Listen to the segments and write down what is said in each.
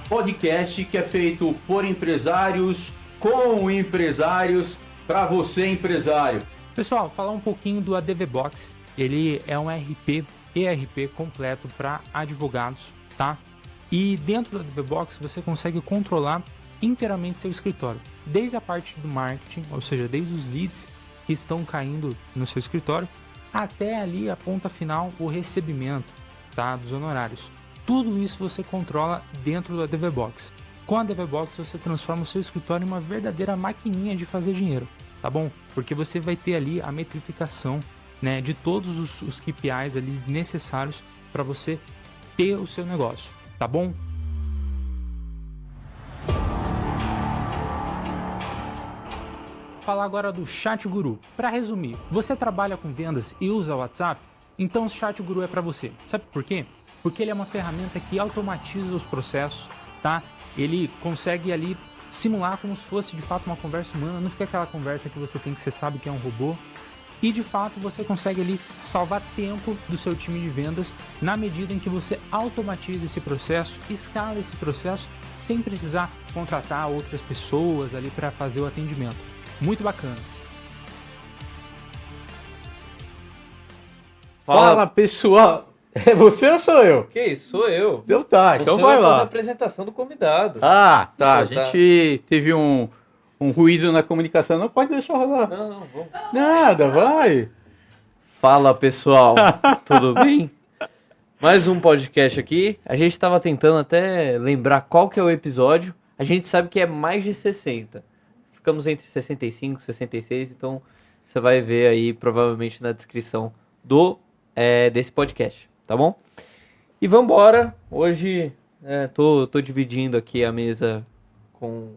Podcast que é feito por empresários, com empresários, para você empresário. Pessoal, falar um pouquinho do ADV Box. Ele é um ERP completo para advogados, tá? E dentro do ADV Box você consegue controlar inteiramente seu escritório, desde a parte do marketing, ou seja, desde os leads que estão caindo no seu escritório, até ali a ponta final, o recebimento, tá, dos honorários. Tudo isso você controla dentro do ADV Box. Com a ADV Box você transforma o seu escritório em uma verdadeira maquininha de fazer dinheiro, tá bom? Porque você vai ter ali a metrificação, né, de todos os KPIs ali necessários para você ter o seu negócio, tá bom? Falar agora do Chat Guru. Para resumir, você trabalha com vendas e usa o WhatsApp? Então o Chat Guru é para você. Sabe por quê? Porque ele é uma ferramenta que automatiza os processos, tá? Ele consegue ali simular como se fosse de fato uma conversa humana, não fica aquela conversa que você tem que você sabe que é um robô. E de fato você consegue ali salvar tempo do seu time de vendas na medida em que você automatiza esse processo, escala esse processo sem precisar contratar outras pessoas ali para fazer o atendimento. Muito bacana. Fala pessoal! É você ou sou eu? Que isso, sou eu. Então tá, então vai lá. Fazer a apresentação do convidado. Ah, tá. Então, A gente teve um ruído na comunicação. Não pode deixar rolar. Não, vamos. Nada, vai. Fala, pessoal. Tudo bem? Mais um podcast aqui. A gente estava tentando até lembrar qual que é o episódio. A gente sabe que é mais de 60. Ficamos entre 65 e 66, então você vai ver aí provavelmente na descrição desse podcast. Tá bom? E vambora. Hoje tô dividindo aqui a mesa com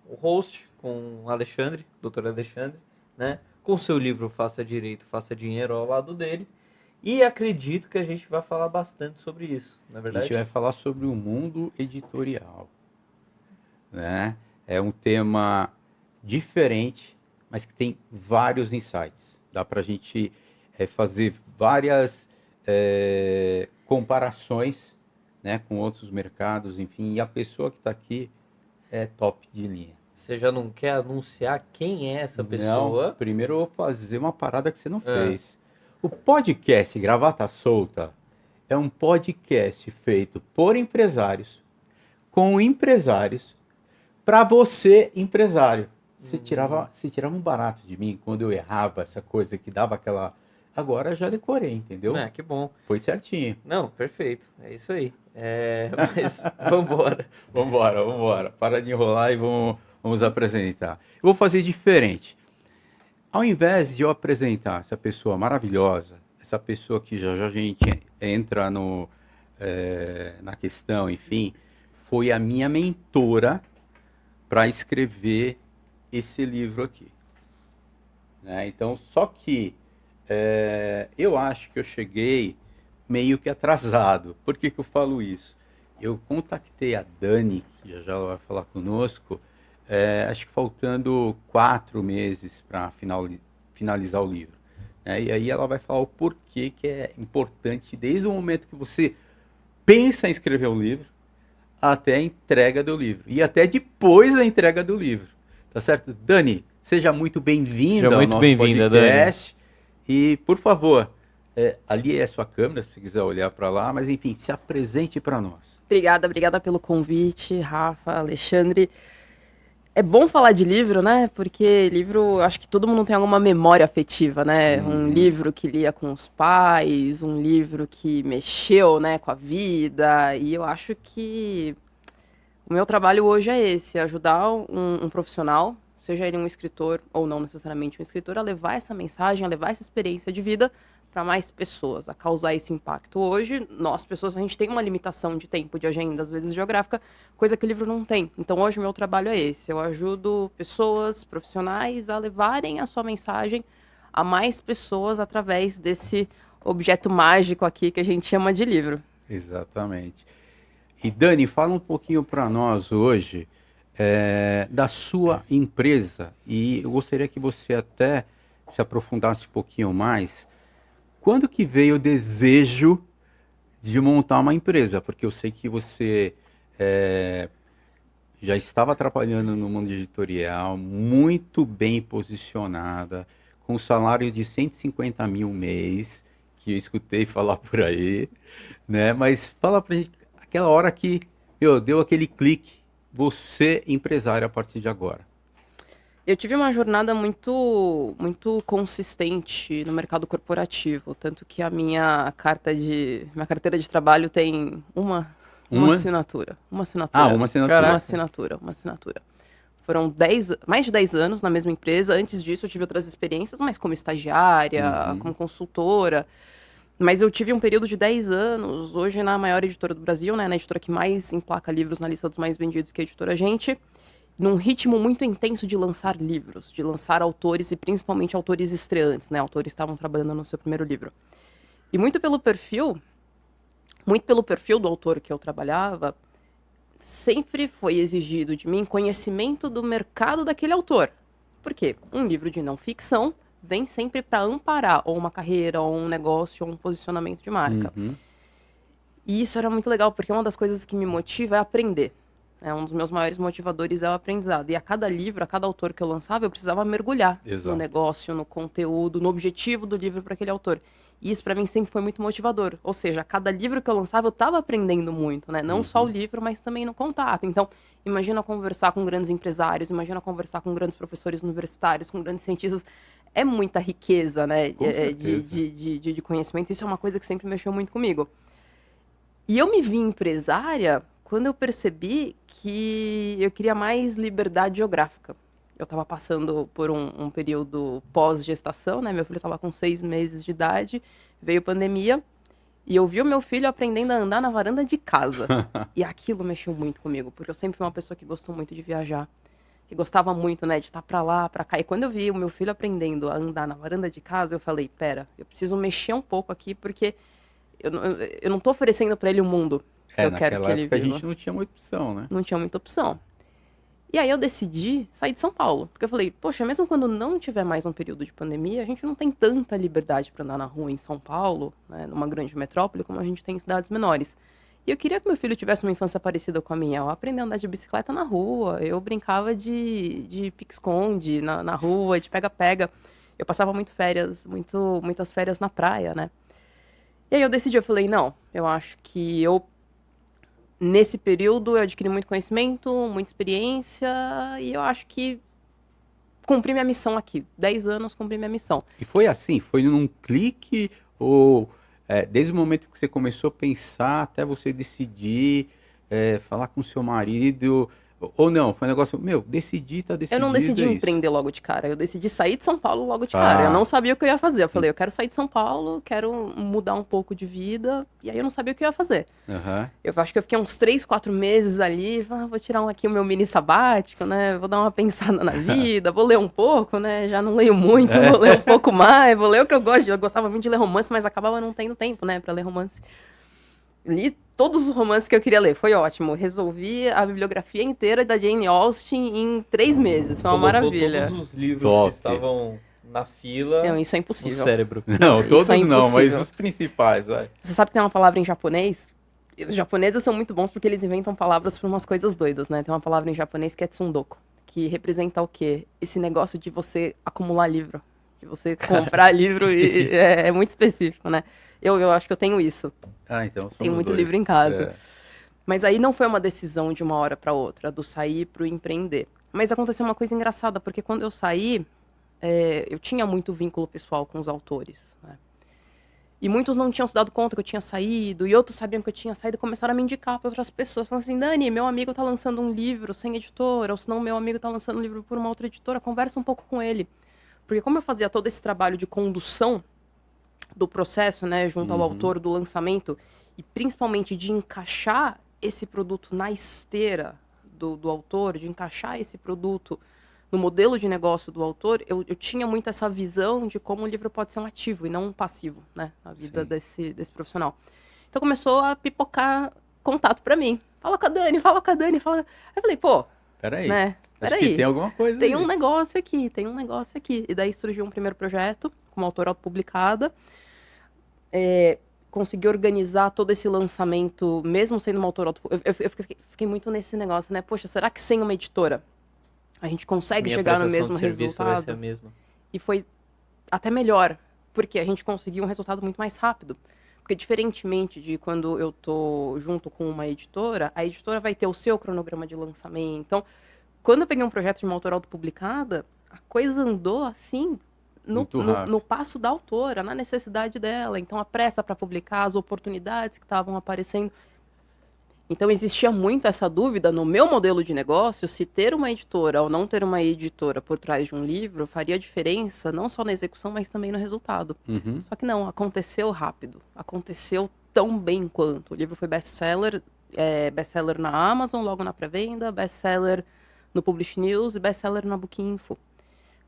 o host, com o Alexandre, Dr. Alexandre, né? Com seu livro Faça Direito, Faça Dinheiro ao lado dele. E acredito que a gente vai falar bastante sobre isso, na verdade. A gente vai falar sobre o mundo editorial, né? É um tema diferente, mas que tem vários insights. Dá pra gente fazer várias comparações, né, com outros mercados, enfim, e a pessoa que está aqui é top de linha. Você já não quer anunciar quem é essa pessoa? Não, primeiro eu vou fazer uma parada que você não fez. O podcast Gravata Solta é um podcast feito por empresários, com empresários, para você, empresário. Você tirava um barato de mim quando eu errava essa coisa que dava aquela... Agora já decorei, entendeu? Que bom. Foi certinho. Não, perfeito. É isso aí. Mas vambora. Vambora. Para de enrolar e vamos apresentar. Eu vou fazer diferente. Ao invés de eu apresentar essa pessoa maravilhosa, essa pessoa que já a gente entra na questão, enfim, foi a minha mentora para escrever esse livro aqui. Né? Então, só que eu acho que eu cheguei meio que atrasado. Por que eu falo isso? Eu contatei a Dani, que já ela vai falar conosco, acho que faltando 4 meses para finalizar o livro. E aí ela vai falar o porquê que é importante, desde o momento que você pensa em escrever um livro, até a entrega do livro. E até depois da entrega do livro. Tá certo? Dani, seja muito bem-vinda ao nosso podcast. Dani. E, por favor, ali é a sua câmera, se você quiser olhar para lá, mas enfim, se apresente para nós. Obrigada pelo convite, Rafa, Alexandre. É bom falar de livro, né? Porque livro, acho que todo mundo tem alguma memória afetiva, né? Um livro que lia com os pais, um livro que mexeu, né, com a vida. E eu acho que o meu trabalho hoje é esse, ajudar um profissional, seja ele um escritor ou não necessariamente um escritor, a levar essa mensagem, a levar essa experiência de vida para mais pessoas, a causar esse impacto. Hoje, nós, pessoas, a gente tem uma limitação de tempo, de agenda, às vezes geográfica, coisa que o livro não tem. Então, hoje, o meu trabalho é esse. Eu ajudo pessoas, profissionais, a levarem a sua mensagem a mais pessoas através desse objeto mágico aqui que a gente chama de livro. Exatamente. E Dani, fala um pouquinho para nós hoje da sua empresa. E eu gostaria que você até se aprofundasse um pouquinho mais. Quando que veio o desejo de montar uma empresa? Porque eu sei que você já estava trabalhando no mundo editorial, muito bem posicionada, com um salário de 150 mil mês, que eu escutei falar por aí, né? Mas fala pra gente, aquela hora que deu aquele clique, você empresária a partir de agora. Eu tive uma jornada muito consistente no mercado corporativo, tanto que a minha carteira de trabalho tem uma assinatura. Uma assinatura. Ah, uma assinatura. Caraca. Uma assinatura. Foram mais de 10 anos na mesma empresa. Antes disso, eu tive outras experiências, mas como estagiária, como consultora. Mas eu tive um período de 10 anos, hoje na maior editora do Brasil, né, na editora que mais emplaca livros na lista dos mais vendidos, que é a Editora Gente, num ritmo muito intenso de lançar livros, de lançar autores e principalmente autores estreantes, né, autores que estavam trabalhando no seu primeiro livro. E muito pelo perfil do autor que eu trabalhava, sempre foi exigido de mim conhecimento do mercado daquele autor. Por quê? Um livro de não ficção vem sempre para amparar ou uma carreira, ou um negócio, ou um posicionamento de marca. E isso era muito legal, porque uma das coisas que me motiva é aprender. Um dos meus maiores motivadores é o aprendizado. E a cada livro, a cada autor que eu lançava, eu precisava mergulhar no negócio, no conteúdo, no objetivo do livro para aquele autor. E isso para mim sempre foi muito motivador. Ou seja, a cada livro que eu lançava, eu estava aprendendo muito, né? Não só o livro, mas também no contato. Então, imagina conversar com grandes empresários, imagina conversar com grandes professores universitários, com grandes cientistas. É muita riqueza, né? De conhecimento. Isso é uma coisa que sempre mexeu muito comigo. E eu me vi empresária quando eu percebi que eu queria mais liberdade geográfica. Eu estava passando por um período pós-gestação, né? Meu filho estava com 6 meses de idade, veio pandemia, e eu vi o meu filho aprendendo a andar na varanda de casa. E aquilo mexeu muito comigo, porque eu sempre fui uma pessoa que gostou muito de viajar, que gostava muito, né, de estar pra lá, pra cá. E quando eu vi o meu filho aprendendo a andar na varanda de casa, eu falei, pera, eu preciso mexer um pouco aqui, porque eu não tô oferecendo pra ele o mundo que eu quero que ele viva. A gente não tinha muita opção, né? Não tinha muita opção. E aí eu decidi sair de São Paulo, porque eu falei, poxa, mesmo quando não tiver mais um período de pandemia, a gente não tem tanta liberdade para andar na rua em São Paulo, né, numa grande metrópole, como a gente tem em cidades menores. E eu queria que meu filho tivesse uma infância parecida com a minha. Eu aprendi a andar de bicicleta na rua, eu brincava de pique-esconde na rua, de pega-pega. Eu passava muitas férias na praia, né? E aí eu decidi, eu falei, não, eu acho que nesse período eu adquiri muito conhecimento, muita experiência, e eu acho que cumpri minha missão aqui. 10 anos, cumpri minha missão. E foi assim? Foi num clique? Ou desde o momento que você começou a pensar até você decidir falar com o seu marido? Ou não? Foi um negócio, decidi, tá decidido. Eu não decidi empreender logo de cara. Eu decidi sair de São Paulo logo de cara. Eu não sabia o que eu ia fazer. Eu falei, eu quero sair de São Paulo, quero mudar um pouco de vida. E aí eu não sabia o que eu ia fazer. Eu acho que eu fiquei uns 3, 4 meses ali. Vou tirar aqui o meu mini sabático, né? Vou dar uma pensada na vida, vou ler um pouco, né? Já não leio muito, vou ler um pouco mais, vou ler o que eu gosto. Eu gostava muito de ler romance, mas acabava não tendo tempo, né? Pra ler romance. Li todos os romances que eu queria ler, foi ótimo. Resolvi a bibliografia inteira da Jane Austen em 3 meses, foi uma maravilha. Todos os livros Top. Que estavam na fila Não, isso é no impossível. cérebro. Não, Isso todos é não, mas impossível. os principais, vai. Você sabe que tem uma palavra em japonês? Os japoneses são muito bons porque eles inventam palavras para umas coisas doidas, né? Tem uma palavra em japonês que é tsundoku, que representa o quê? Esse negócio de você acumular livro, de você comprar livro, e é muito específico, né? Eu acho que eu tenho isso. Então somos Tenho muito dois. livro em casa. Mas aí não foi uma decisão de uma hora para outra, do sair pro empreender. Mas aconteceu uma coisa engraçada, porque quando eu saí, eu tinha muito vínculo pessoal com os autores, né? E muitos não tinham se dado conta que eu tinha saído, e outros sabiam que eu tinha saído e começaram a me indicar para outras pessoas. Falando assim, Dani, meu amigo tá lançando um livro sem editora, ou senão meu amigo tá lançando um livro por uma outra editora, conversa um pouco com ele. Porque como eu fazia todo esse trabalho de condução do processo, né, junto ao autor, do lançamento, e principalmente de encaixar esse produto na esteira do autor, de encaixar esse produto no modelo de negócio do autor, eu tinha muito essa visão de como o livro pode ser um ativo e não um passivo, né, na vida desse profissional. Então começou a pipocar contato para mim. Fala com a Dani, fala com a Dani, fala... Aí eu falei, pô, Peraí, né, acho que tem alguma coisa tem aí. um negócio aqui, tem um negócio aqui. E daí surgiu um primeiro projeto, com uma autora autopublicada. Consegui organizar todo esse lançamento, mesmo sendo uma autora autopublicada. Eu fiquei muito nesse negócio, né? Poxa, será que sem uma editora a gente consegue chegar no mesmo Vai ser resultado? a mesma. E foi até melhor, porque a gente conseguiu um resultado muito mais rápido. Porque diferentemente de quando eu tô junto com uma editora, a editora vai ter o seu cronograma de lançamento. Então, quando eu peguei um projeto de uma autora autopublicada, a coisa andou assim no passo da autora, na necessidade dela. Então, a pressa para publicar, as oportunidades que estavam aparecendo. Então, existia muito essa dúvida no meu modelo de negócio, se ter uma editora ou não ter uma editora por trás de um livro faria diferença, não só na execução, mas também no resultado. Só que não, aconteceu rápido. Aconteceu tão bem quanto. O livro foi best-seller, best-seller na Amazon, logo na pré-venda, best-seller no Publish News e best-seller na Bookinfo.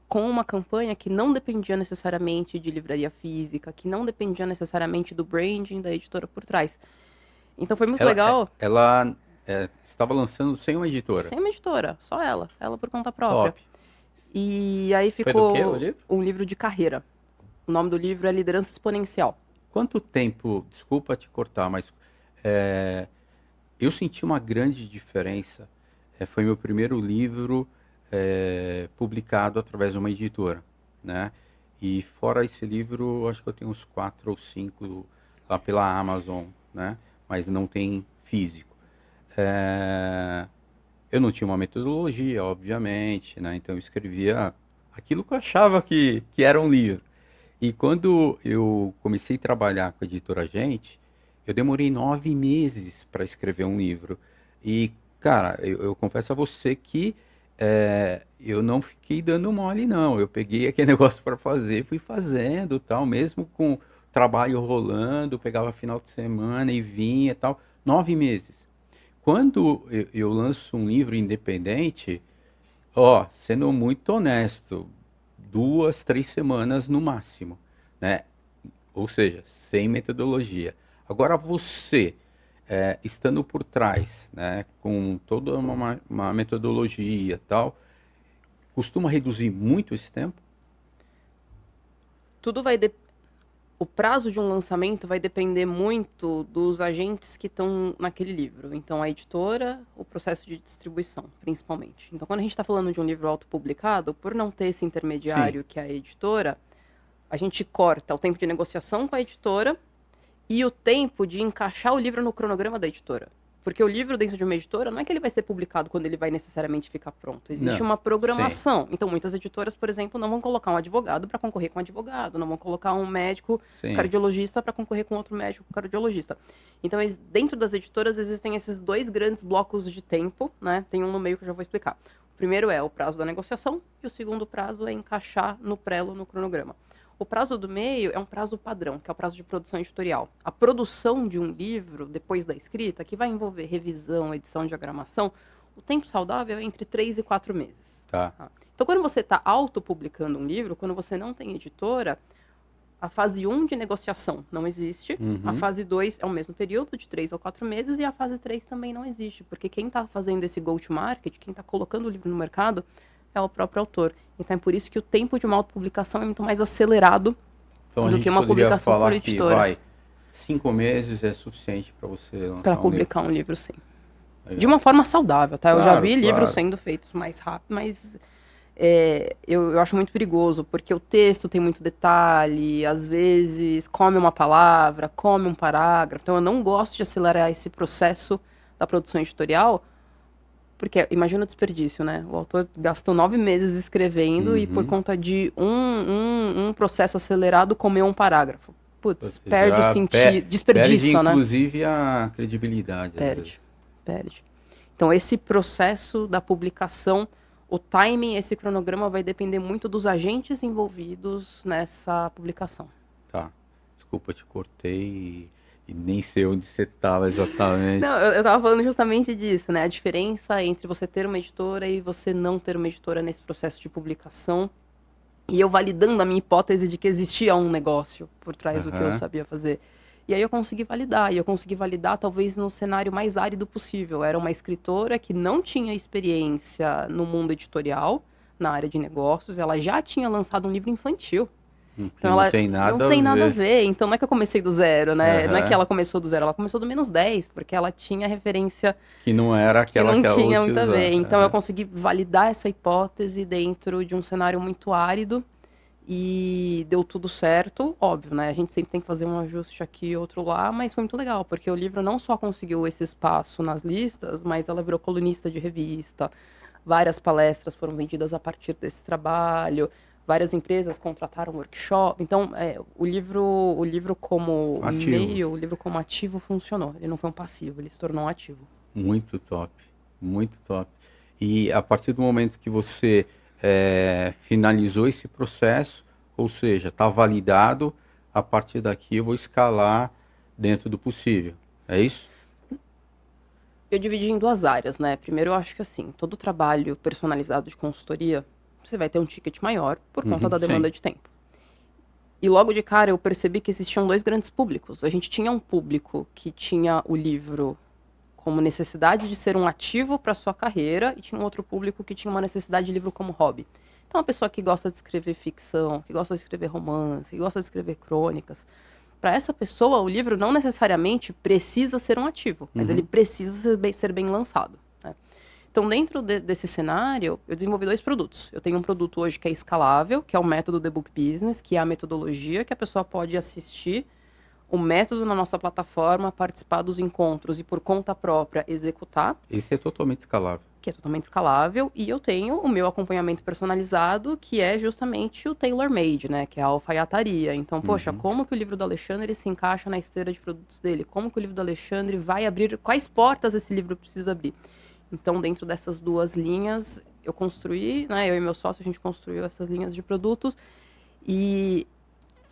Com uma campanha que não dependia necessariamente de livraria física, que não dependia necessariamente do branding da editora por trás. Então foi muito legal. Ela estava lançando sem uma editora. Sem uma editora, só ela por conta própria. Top. E aí Foi ficou do quê, o livro? um livro de carreira. O nome do livro é Liderança Exponencial. Quanto tempo, desculpa te cortar, mas eu senti uma grande diferença. Foi meu primeiro livro publicado através de uma editora, né? E fora esse livro, acho que eu tenho uns 4 ou 5 lá pela Amazon, né? Mas não tem físico. Eu não tinha uma metodologia, obviamente, né? Então eu escrevia aquilo que eu achava que era um livro. E quando eu comecei a trabalhar com a editora Gente, eu demorei 9 meses para escrever um livro. E, cara, eu confesso a você que eu não fiquei dando mole, não. Eu peguei aquele negócio para fazer, fui fazendo, tal, mesmo com trabalho rolando, pegava final de semana e vinha, tal. 9 meses. Quando eu lanço um livro independente, sendo muito honesto, 2, 3 semanas no máximo, né? Ou seja, sem metodologia. Agora você, estando por trás, né, com toda uma metodologia e tal, costuma reduzir muito esse tempo? Tudo vai o prazo de um lançamento vai depender muito dos agentes que estão naquele livro. Então, a editora, o processo de distribuição, principalmente. Então, quando a gente está falando de um livro autopublicado, por não ter esse intermediário que é a editora, a gente corta o tempo de negociação com a editora e o tempo de encaixar o livro no cronograma da editora. Porque o livro dentro de uma editora não é que ele vai ser publicado quando ele vai necessariamente ficar pronto. Existe uma programação. Então, muitas editoras, por exemplo, não vão colocar um advogado para concorrer com um advogado, não vão colocar um médico cardiologista para concorrer com outro médico cardiologista. Então, dentro das editoras existem esses 2 grandes blocos de tempo, né? Tem um no meio que eu já vou explicar. O primeiro é o prazo da negociação e o segundo prazo é encaixar no prelo, no cronograma. O prazo do meio é um prazo padrão, que é o prazo de produção editorial. A produção de um livro, depois da escrita, que vai envolver revisão, edição, diagramação, o tempo saudável é entre 3 e 4 meses. Tá. Então, quando você está autopublicando um livro, quando você não tem editora, a fase 1 de negociação não existe. A fase 2 é o mesmo período, de 3 a 4 meses, e a fase 3 também não existe, porque quem está fazendo esse go-to-market, quem está colocando o livro no mercado, é o próprio autor. Então é por isso que o tempo de uma autopublicação é muito mais acelerado do que uma publicação por editora. 5 meses é suficiente para você lançar para publicar um livro, sim. Legal. De uma forma saudável, tá? Eu já vi claro. livros sendo feitos mais rápido, mas eu acho muito perigoso, porque o texto tem muito detalhe, às vezes come uma palavra, come um parágrafo. Então eu não gosto de acelerar esse processo da produção editorial, porque imagina o desperdício, né? O autor gastou 9 meses escrevendo e por conta de um processo acelerado comeu um parágrafo. Putz, perde o sentido, desperdiça, perde, né? Inclusive a credibilidade. Perde. Então esse processo da publicação, o timing, esse cronograma vai depender muito dos agentes envolvidos nessa publicação. Tá. desculpa, te cortei e nem sei onde você estava exatamente. Não, eu tava falando justamente disso, né? A diferença entre você ter uma editora e você não ter uma editora nesse processo de publicação. E eu validando a minha hipótese de que existia um negócio por trás do que eu sabia fazer. E aí eu consegui validar. E eu consegui validar talvez no cenário mais árido possível. Era uma escritora que não tinha experiência no mundo editorial, na área de negócios. Ela já tinha lançado um livro infantil. Então Não ela tem nada não a tem nada a ver. ver. Então não é que eu comecei do zero, né? Não é Aham. que ela começou do zero, ela começou do -10, porque ela tinha referência Que não era que aquela não que ela tinha muito a utilizava. ver. Então eu consegui validar essa hipótese dentro de um cenário muito árido e deu tudo certo, óbvio, né? A gente sempre tem que fazer um ajuste aqui, outro lá, mas foi muito legal, porque o livro não só conseguiu esse espaço nas listas, mas ela virou colunista de revista. Várias palestras foram vendidas a partir desse trabalho. Várias empresas contrataram workshop. Então, o livro como Ativo. meio, o livro como ativo funcionou. Ele não foi um passivo, ele se tornou um ativo. Muito top, muito top. E a partir do momento que você finalizou esse processo, ou seja, está validado, a partir daqui eu vou escalar dentro do possível. É isso? Eu dividi em duas áreas, né? Primeiro, eu acho que assim, todo trabalho personalizado de consultoria, você vai ter um ticket maior por conta da demanda sim. de tempo. E logo de cara eu percebi que existiam dois grandes públicos. A gente tinha um público que tinha o livro como necessidade de ser um ativo para sua carreira e tinha um outro público que tinha uma necessidade de livro como hobby. Então, uma pessoa que gosta de escrever ficção, que gosta de escrever romance, que gosta de escrever crônicas, para essa pessoa o livro não necessariamente precisa ser um ativo, mas ele precisa ser bem lançado, né? Então, dentro desse cenário, eu desenvolvi dois produtos. Eu tenho um produto hoje que é escalável, que é o método The Book Business, que é a metodologia que a pessoa pode assistir o método na nossa plataforma, participar dos encontros e, por conta própria, executar, Esse é totalmente escalável. que é totalmente escalável. E eu tenho o meu acompanhamento personalizado, que é justamente o tailor-made, né? Que é a alfaiataria. Então, poxa, como que o livro do Alexandre se encaixa na esteira de produtos dele? Como que o livro do Alexandre vai abrir? Quais portas esse livro precisa abrir? Então, dentro dessas duas linhas, eu construí, né? Eu e meu sócio, a gente construiu essas linhas de produtos. E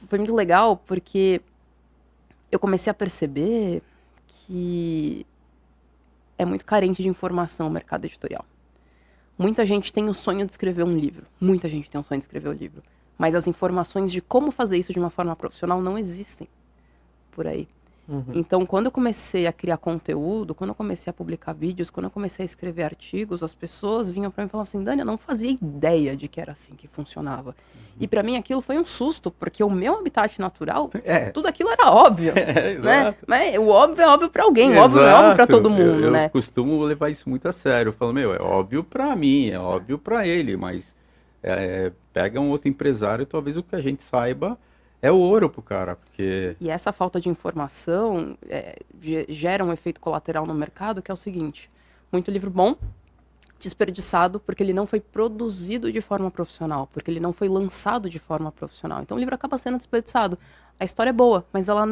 foi muito legal, porque eu comecei a perceber que é muito carente de informação o mercado editorial. Muita gente tem o sonho de escrever um livro. Muita gente tem o sonho de escrever um livro. Mas as informações de como fazer isso de uma forma profissional não existem por aí. Então, quando eu comecei a criar conteúdo, quando eu comecei a publicar vídeos, quando eu comecei a escrever artigos, as pessoas vinham para mim e falavam assim, Dani, eu não fazia ideia de que era assim que funcionava. E para mim aquilo foi um susto, porque o meu habitat natural, tudo aquilo era óbvio, né? Exato. Mas o óbvio é óbvio para alguém, o óbvio não é óbvio para todo mundo, eu né? costumo levar isso muito a sério. Eu falo, é óbvio para mim, é óbvio para ele, mas pega um outro empresário, talvez o que a gente saiba é ouro pro cara, porque... E essa falta de informação gera um efeito colateral no mercado, que é o seguinte, muito livro bom, desperdiçado porque ele não foi produzido de forma profissional, porque ele não foi lançado de forma profissional. Então o livro acaba sendo desperdiçado. A história é boa, mas ela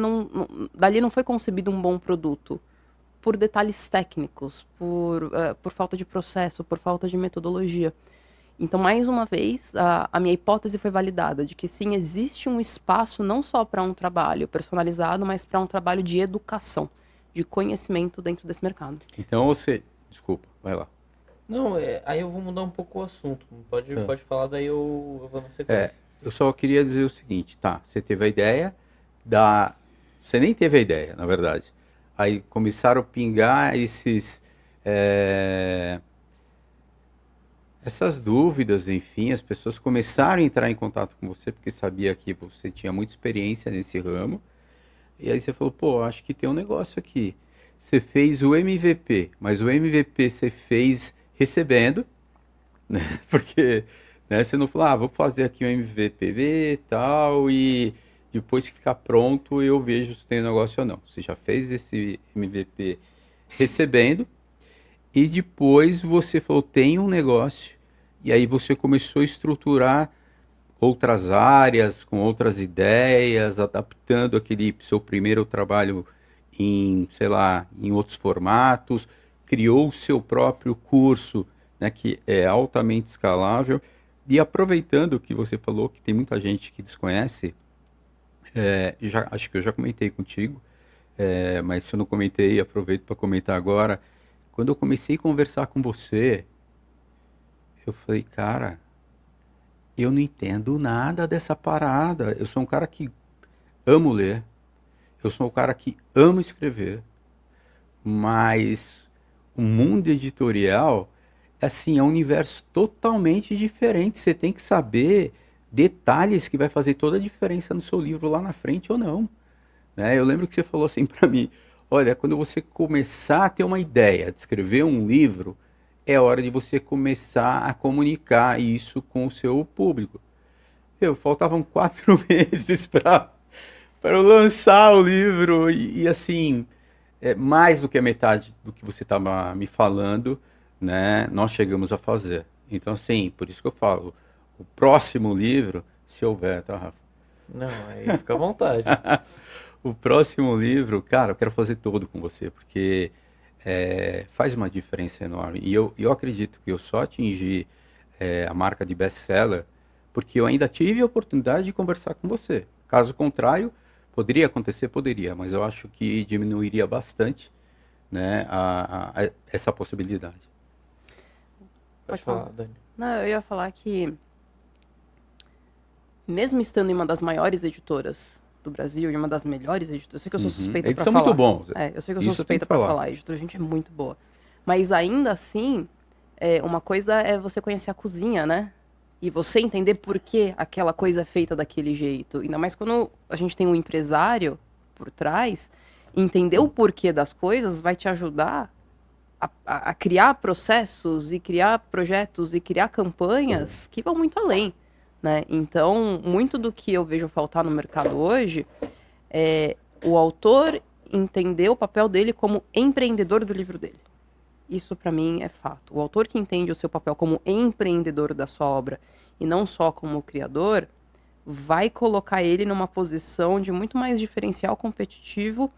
dali não foi concebido um bom produto. Por detalhes técnicos, por falta de processo, por falta de metodologia. Então, mais uma vez, a minha hipótese foi validada, de que sim, existe um espaço não só para um trabalho personalizado, mas para um trabalho de educação, de conhecimento dentro desse mercado. Então você... Desculpa, vai lá. Não, aí eu vou mudar um pouco o assunto. Pode falar, daí eu vou na sequência. Eu só queria dizer o seguinte, tá? Você teve a ideia da... Você nem teve a ideia, na verdade. Aí começaram a pingar essas dúvidas, enfim, as pessoas começaram a entrar em contato com você porque sabia que você tinha muita experiência nesse ramo. E aí você falou, pô, acho que tem um negócio aqui. Você fez o MVP, mas o MVP você fez recebendo, né? Porque você não falou, vou fazer aqui o MVP e tal, e depois que ficar pronto eu vejo se tem negócio ou não. Você já fez esse MVP recebendo, e depois você falou, tem um negócio, e aí você começou a estruturar outras áreas, com outras ideias, adaptando aquele seu primeiro trabalho em, sei lá, em outros formatos, criou o seu próprio curso, né, que é altamente escalável, e aproveitando que você falou que tem muita gente que desconhece, Acho que eu já comentei contigo, mas se eu não comentei, aproveito para comentar agora. Quando eu comecei a conversar com você, eu falei, cara, eu não entendo nada dessa parada. Eu sou um cara que amo ler, eu sou um cara que amo escrever, mas o mundo editorial, assim, é um universo totalmente diferente. Você tem que saber detalhes que vai fazer toda a diferença no seu livro lá na frente ou não, né? Eu lembro que você falou assim para mim, olha, quando você começar a ter uma ideia de escrever um livro, é hora de você começar a comunicar isso com o seu público. Faltavam 4 meses para eu lançar o livro e assim, mais do que a metade do que você estava me falando, né, nós chegamos a fazer. Então, assim, por isso que eu falo, o próximo livro, se houver, tá, Rafa? Não, aí fica à vontade. O próximo livro, cara, eu quero fazer todo com você, porque faz uma diferença enorme. E eu acredito que eu só atingi a marca de best-seller porque eu ainda tive a oportunidade de conversar com você. Caso contrário, poderia acontecer, poderia, mas eu acho que diminuiria bastante, né, essa possibilidade. Pode falar, Dani. Não, eu ia falar que, mesmo estando em uma das maiores editoras do Brasil, e uma das melhores editoras, eu sei que eu sou suspeita pra falar. Eles são muito bons. Eu sei que eu Isso sou suspeita pra falar. A editora, a gente é muito boa. Mas ainda assim, uma coisa é você conhecer a cozinha, né? E você entender por que aquela coisa é feita daquele jeito. Ainda mais quando a gente tem um empresário por trás, entender o porquê das coisas vai te ajudar a criar processos e criar projetos e criar campanhas que vão muito além, né? Então, muito do que eu vejo faltar no mercado hoje é o autor entender o papel dele como empreendedor do livro dele. Isso, para mim, é fato. O autor que entende o seu papel como empreendedor da sua obra e não só como criador, vai colocar ele numa posição de muito mais diferencial competitivo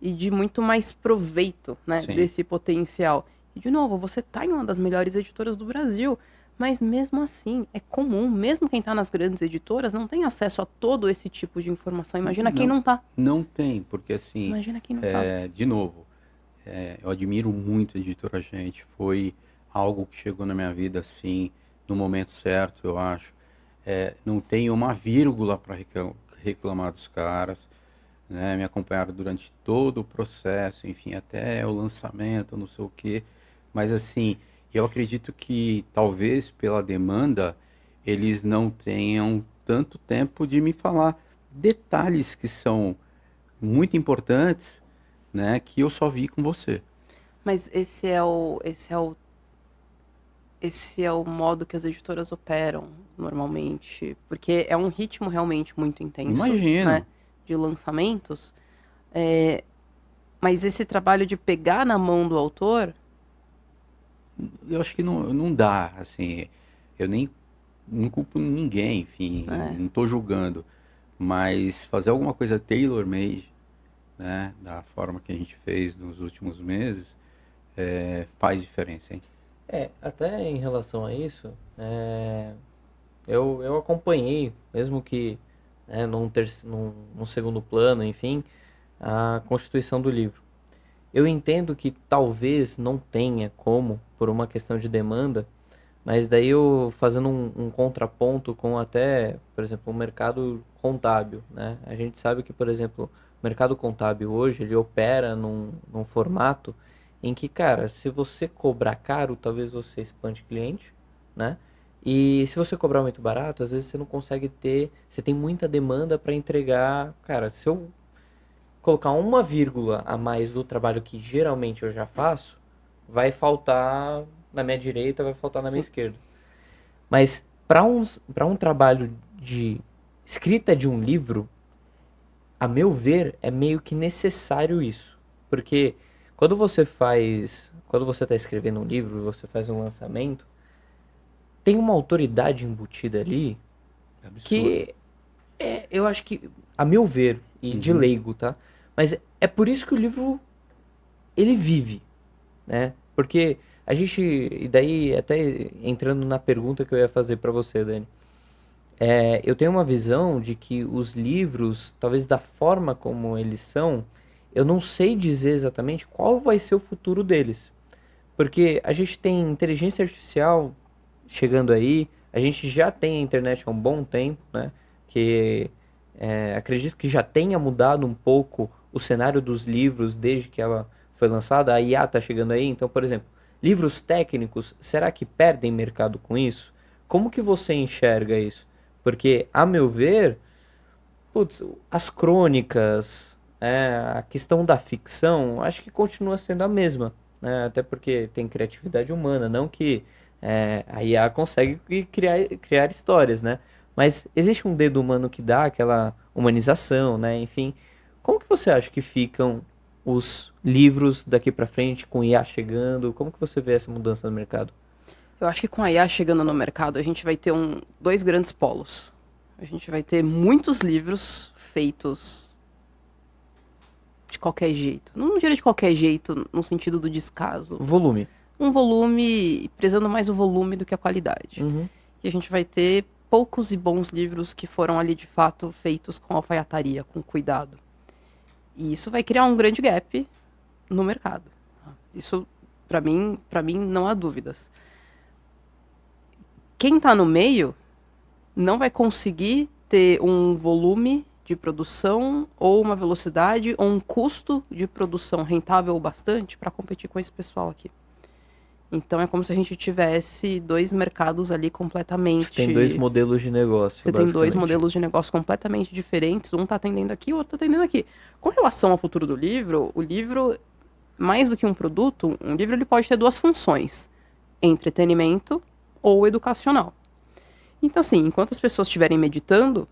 e de muito mais proveito, né, desse potencial. E, de novo, você está em uma das melhores editoras do Brasil, mas mesmo assim, é comum, mesmo quem está nas grandes editoras não tem acesso a todo esse tipo de informação. Imagina quem não está. Não tem, porque assim, imagina quem não tá. De novo, eu admiro muito a Editora Gente, foi algo que chegou na minha vida assim, no momento certo, eu acho. Não tem uma vírgula para reclamar dos caras, né? Me acompanharam durante todo o processo, enfim, até o lançamento, não sei o quê. Mas assim, eu acredito que talvez pela demanda, eles não tenham tanto tempo de me falar detalhes que são muito importantes, né, que eu só vi com você. Mas esse é o modo que as editoras operam normalmente, porque é um ritmo realmente muito intenso. Imagino. Né, de lançamentos. Mas esse trabalho de pegar na mão do autor, eu acho que não dá, assim, eu não culpo ninguém, enfim, não estou julgando, mas fazer alguma coisa tailor-made, né, da forma que a gente fez nos últimos meses, faz diferença, hein? Até em relação a isso, eu acompanhei, mesmo que num segundo plano, enfim, a constituição do livro. Eu entendo que talvez não tenha como, por uma questão de demanda, mas daí eu fazendo um contraponto com até, por exemplo, o mercado contábil, né? A gente sabe que, por exemplo, o mercado contábil hoje, ele opera num formato em que, cara, se você cobrar caro, talvez você espante cliente, né? E se você cobrar muito barato, às vezes você não consegue você tem muita demanda para entregar. Cara, se eu colocar uma vírgula a mais do trabalho que geralmente eu já faço, vai faltar na minha direita, vai faltar na minha esquerda. Mas para um trabalho de escrita de um livro, a meu ver, é meio que necessário isso. Porque quando você está escrevendo um livro, você faz um lançamento, tem uma autoridade embutida ali que eu acho que, a meu ver, e de leigo, tá? Mas é por isso que o livro, ele vive, né? Porque a gente, e daí até entrando na pergunta que eu ia fazer para você, Dani, eu tenho uma visão de que os livros, talvez da forma como eles são, eu não sei dizer exatamente qual vai ser o futuro deles. Porque a gente tem inteligência artificial chegando aí, a gente já tem a internet há um bom tempo, né? Que acredito que já tenha mudado um pouco o cenário dos livros desde que ela foi lançada. A IA está chegando aí, então, por exemplo, livros técnicos, será que perdem mercado com isso? Como que você enxerga isso? Porque, a meu ver, putz, as crônicas, a questão da ficção, acho que continua sendo a mesma, né? Até porque tem criatividade humana, não que a IA consegue criar histórias, né? Mas existe um dedo humano que dá aquela humanização, né? Enfim, como que você acha que ficam os livros daqui pra frente com IA chegando? Como que você vê essa mudança no mercado? Eu acho que com a IA chegando no mercado, a gente vai ter dois grandes polos. A gente vai ter muitos livros feitos de qualquer jeito. Não diria de qualquer jeito, no sentido do descaso. Volume. Um volume, prezando mais o volume do que a qualidade. Uhum. E a gente vai ter poucos e bons livros que foram ali, de fato, feitos com alfaiataria, com cuidado. E isso vai criar um grande gap no mercado. Isso, para mim, não há dúvidas. Quem está no meio não vai conseguir ter um volume de produção ou uma velocidade ou um custo de produção rentável o bastante para competir com esse pessoal aqui. Então é como se a gente tivesse dois mercados ali completamente... Tem dois modelos de negócio, Você tem dois modelos de negócio completamente diferentes, um está atendendo aqui, o outro está atendendo aqui. Com relação ao futuro do livro, o livro, mais do que um produto, um livro ele pode ter duas funções: entretenimento ou educacional. Então, assim, enquanto as pessoas estiverem meditando,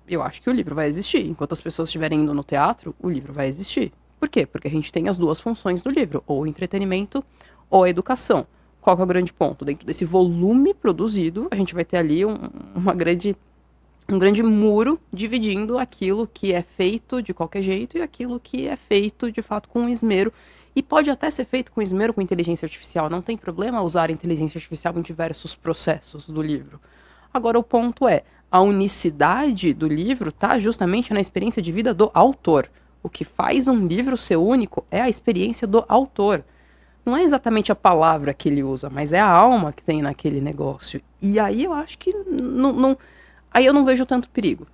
eu acho que o livro vai existir. Enquanto as pessoas estiverem indo no teatro, o livro vai existir. Por quê? Porque a gente tem as duas funções do livro, ou o entretenimento ou a educação. Qual que é o grande ponto? Dentro desse volume produzido, a gente vai ter ali um grande muro dividindo aquilo que é feito de qualquer jeito e aquilo que é feito, de fato, com esmero. E pode até ser feito com esmero com inteligência artificial. Não tem problema usar a inteligência artificial em diversos processos do livro. Agora, o ponto é, a unicidade do livro está justamente na experiência de vida do autor. O que faz um livro ser único é a experiência do autor. Não é exatamente a palavra que ele usa, mas é a alma que tem naquele negócio. E aí eu acho que aí eu não vejo tanto perigo.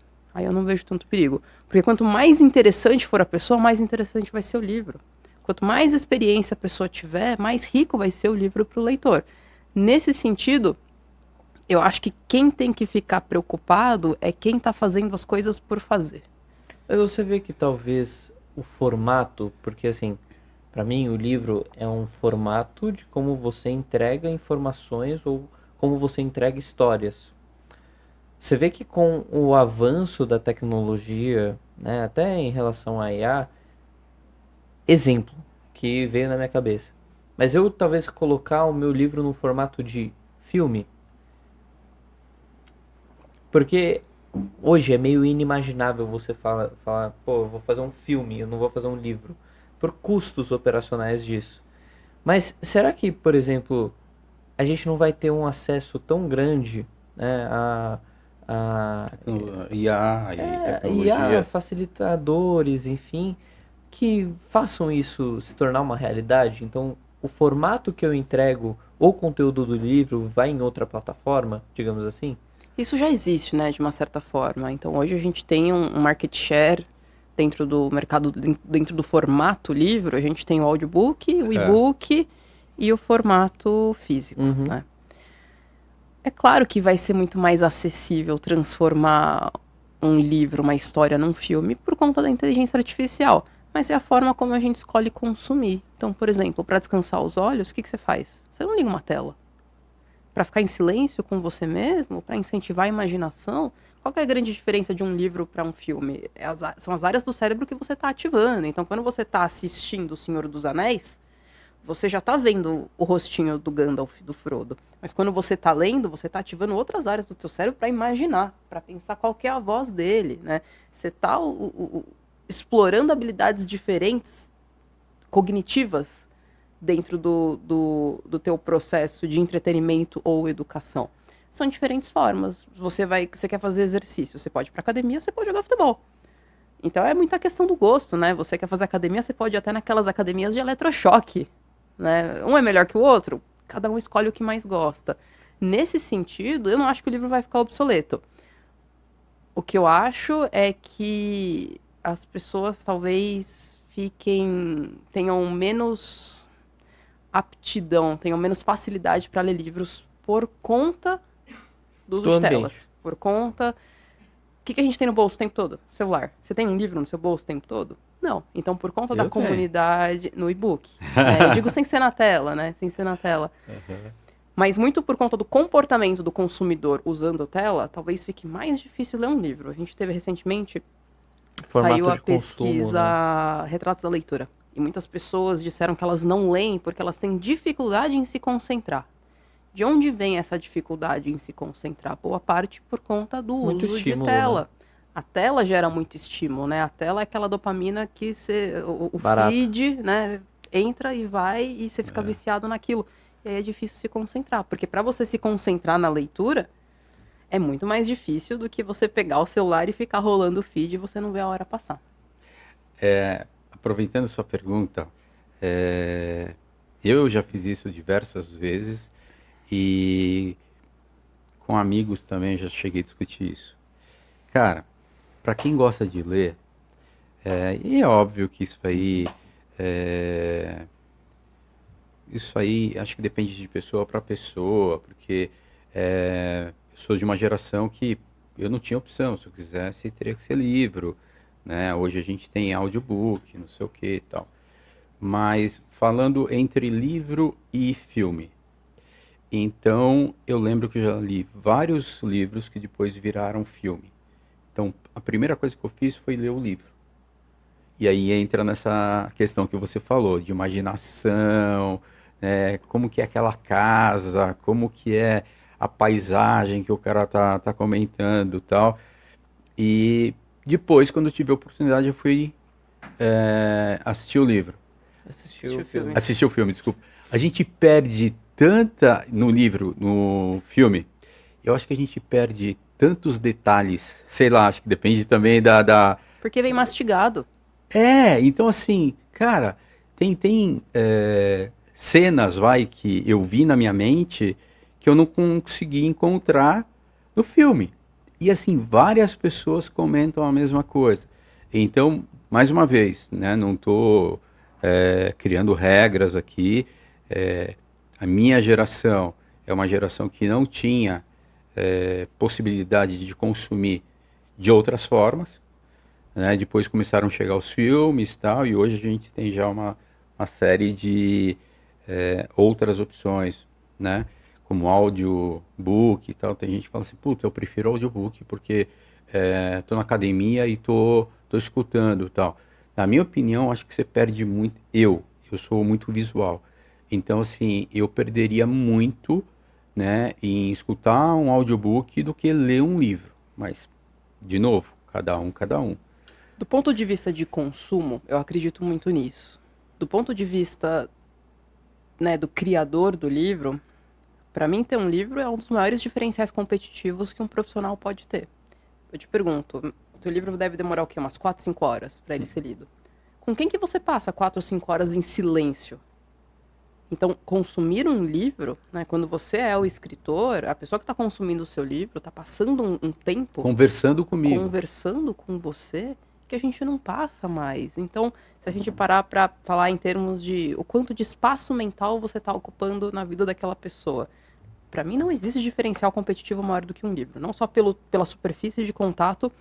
Porque quanto mais interessante for a pessoa, mais interessante vai ser o livro. Quanto mais experiência a pessoa tiver, mais rico vai ser o livro para o leitor. Nesse sentido, eu acho que quem tem que ficar preocupado é quem está fazendo as coisas por fazer. Mas você vê que talvez o formato, porque assim, para mim o livro é um formato de como você entrega informações ou como você entrega histórias. Você vê que com o avanço da tecnologia, né, até em relação à IA, exemplo que veio na minha cabeça. Mas eu talvez colocar o meu livro no formato de filme. Porque hoje é meio inimaginável você falar, pô, eu vou fazer um filme, eu não vou fazer um livro. Por custos operacionais disso. Mas será que, por exemplo, a gente não vai ter um acesso tão grande, né, a IA e tecnologia? IA, facilitadores, enfim, que façam isso se tornar uma realidade? Então, o formato que eu entrego, o conteúdo do livro, vai em outra plataforma, digamos assim? Isso já existe, né, de uma certa forma. Então, hoje a gente tem um market share dentro do mercado, dentro do formato livro. A gente tem o audiobook, o e-book e o formato físico, né? É claro que vai ser muito mais acessível transformar um livro, uma história, num filme por conta da inteligência artificial. Mas é a forma como a gente escolhe consumir. Então, por exemplo, para descansar os olhos, o que você faz? Você não liga uma tela. Para ficar em silêncio com você mesmo, para incentivar a imaginação, qual que é a grande diferença de um livro para um filme? São as áreas do cérebro que você está ativando. Então, quando você está assistindo O Senhor dos Anéis, você já está vendo o rostinho do Gandalf, do Frodo. Mas quando você está lendo, você está ativando outras áreas do teu cérebro para imaginar, para pensar qual que é a voz dele, né? Você está explorando habilidades diferentes, cognitivas, dentro do teu processo de entretenimento ou educação. são diferentes formas. Você quer fazer exercício, você pode ir pra academia, você pode jogar futebol. Então é muita questão do gosto, né? Você quer fazer academia, você pode ir até naquelas academias de eletrochoque, né? Um é melhor que o outro, cada um escolhe o que mais gosta. Nesse sentido, eu não acho que o livro vai ficar obsoleto. O que eu acho é que as pessoas talvez tenham menos aptidão, tenham menos facilidade para ler livros por conta do uso Do de ambiente. telas. Por conta... O que a gente tem no bolso o tempo todo? Celular. Você tem um livro no seu bolso o tempo todo? Não. Então, por conta da Eu tenho. comunidade... No e-book. Né? Eu digo sem ser na tela, né? Sem ser na tela. Mas muito por conta do comportamento do consumidor usando tela, talvez fique mais difícil ler um livro. A gente teve recentemente, Formato saiu a de consumo, pesquisa Retratos da Leitura. E muitas pessoas disseram que elas não leem porque elas têm dificuldade em se concentrar. De onde vem essa dificuldade em se concentrar? Boa parte por conta do Muito uso estímulo, de tela. A tela gera muito estímulo, né? A tela é aquela dopamina que o Barato. feed, né, entra e vai e você fica viciado naquilo. E aí é difícil se concentrar, porque para você se concentrar na leitura, é muito mais difícil do que você pegar o celular e ficar rolando o feed e você não vê a hora passar. Aproveitando sua pergunta, eu já fiz isso diversas vezes e com amigos também já cheguei a discutir isso. Cara, para quem gosta de ler, e é óbvio que isso aí acho que depende de pessoa para pessoa, porque eu sou de uma geração que eu não tinha opção, se eu quisesse teria que ser livro, né? Hoje a gente tem audiobook, não sei o que e tal. Mas falando entre livro e filme, então eu lembro que eu já li vários livros que depois viraram filme. Então a primeira coisa que eu fiz foi ler o livro. E aí entra nessa questão que você falou, de imaginação, como que é aquela casa, como que é a paisagem que o cara tá comentando e tal. E depois, quando eu tive a oportunidade, eu fui assistir o livro. Assistiu o filme. filme. Assistir o filme, desculpa. A gente perde tanta, no livro, no filme, eu acho que a gente perde tantos detalhes, sei lá, acho que depende também Porque vem mastigado. Então assim, cara, tem cenas, que eu vi na minha mente que eu não consegui encontrar no filme. E assim, várias pessoas comentam a mesma coisa. Então, mais uma vez, né, não estou criando regras aqui. A minha geração é uma geração que não tinha possibilidade de consumir de outras formas. Né? Depois começaram a chegar os filmes e tal, e hoje a gente tem já uma série de outras opções, né? Como audiobook e tal. Tem gente que fala assim, puta, eu prefiro audiobook porque tô na academia e tô escutando e tal. Na minha opinião, acho que você perde muito. Eu sou muito visual. Então, assim, eu perderia muito, né, em escutar um audiobook do que ler um livro. Mas, de novo, cada um. Do ponto de vista de consumo, eu acredito muito nisso. Do ponto de vista, né, do criador do livro, para mim ter um livro é um dos maiores diferenciais competitivos que um profissional pode ter. Eu te pergunto, o teu livro deve demorar o quê? Umas 4, 5 horas para ele ser lido. Com quem que você passa 4 ou 5 horas em silêncio? Então, consumir um livro, né, quando você é o escritor, a pessoa que está consumindo o seu livro está passando um tempo Conversando comigo. conversando com você que a gente não passa mais. Então, se a gente parar para falar em termos de o quanto de espaço mental você está ocupando na vida daquela pessoa, para mim não existe diferencial competitivo maior do que um livro. Não só pela superfície de contato,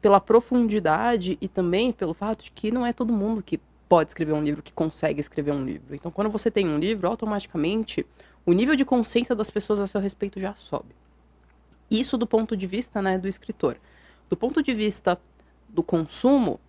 pela profundidade e também pelo fato de que não é todo mundo que pode escrever um livro, que consegue escrever um livro. Então, quando você tem um livro, automaticamente o nível de consciência das pessoas a seu respeito já sobe. Isso do ponto de vista, né, do escritor. Do ponto de vista do consumo,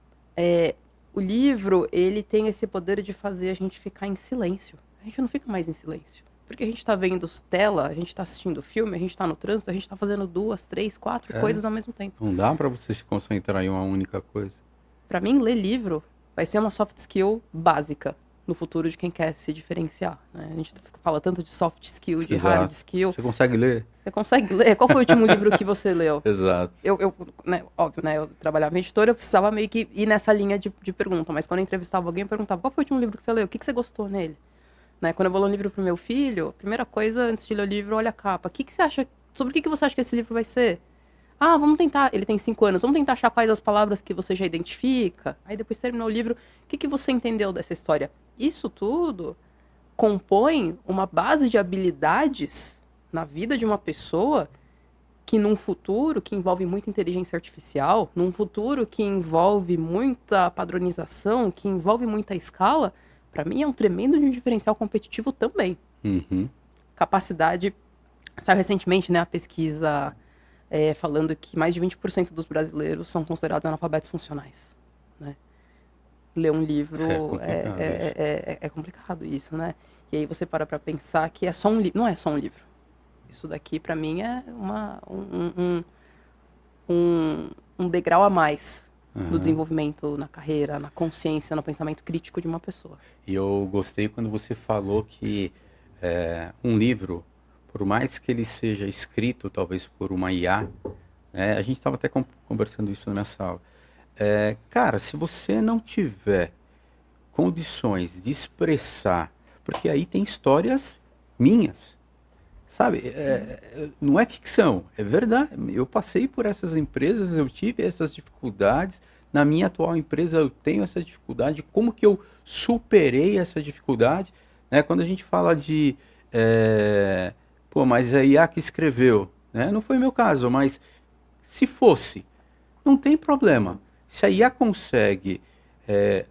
o livro, ele tem esse poder de fazer a gente ficar em silêncio. A gente não fica mais em silêncio. Porque a gente tá vendo tela, a gente tá assistindo filme, a gente tá no trânsito, a gente tá fazendo 2, 3, 4 coisas ao mesmo tempo. Não dá para você se concentrar em uma única coisa. Para mim, ler livro vai ser uma soft skill básica. no futuro de quem quer se diferenciar, né? A gente fala tanto de soft skill, de Exato. hard skill. Você consegue ler? Você consegue ler? Qual foi o último livro que você leu? Exato. Né, óbvio, né? Eu trabalhava em editora, eu precisava meio que ir nessa linha de pergunta. Mas quando eu entrevistava alguém, eu perguntava, qual foi o último livro que você leu? O que você gostou nele? Né? Quando eu vou ler um livro pro meu filho, a primeira coisa, antes de ler o livro, olha a capa. O que você acha, sobre o que você acha que esse livro vai ser? Ah, vamos tentar, ele tem 5 anos, vamos tentar achar quais as palavras que você já identifica. Aí depois terminou o livro, o que você entendeu dessa história? Isso tudo compõe uma base de habilidades na vida de uma pessoa que num futuro que envolve muita inteligência artificial, num futuro que envolve muita padronização, que envolve muita escala, para mim é um tremendo de um diferencial competitivo também. Uhum. Capacidade, saiu recentemente, né, a pesquisa falando que mais de 20% dos brasileiros são considerados analfabetos funcionais, né? Ler um livro é complicado isso, né? E aí você para pensar que é só um livro, não é só um livro. Isso daqui, para mim, é um degrau a mais no desenvolvimento, na carreira, na consciência, no pensamento crítico de uma pessoa. E eu gostei quando você falou que um livro, por mais que ele seja escrito talvez por uma IA, né, a gente estava até conversando isso na minha sala. Cara, se você não tiver condições de expressar, porque aí tem histórias minhas, sabe? Não é ficção, é verdade. Eu passei por essas empresas, eu tive essas dificuldades. Na minha atual empresa eu tenho essa dificuldade. Como que eu superei essa dificuldade? Né? Quando a gente fala de... mas a IA que escreveu, né? Não foi meu caso, mas se fosse, não tem problema. Se a IA consegue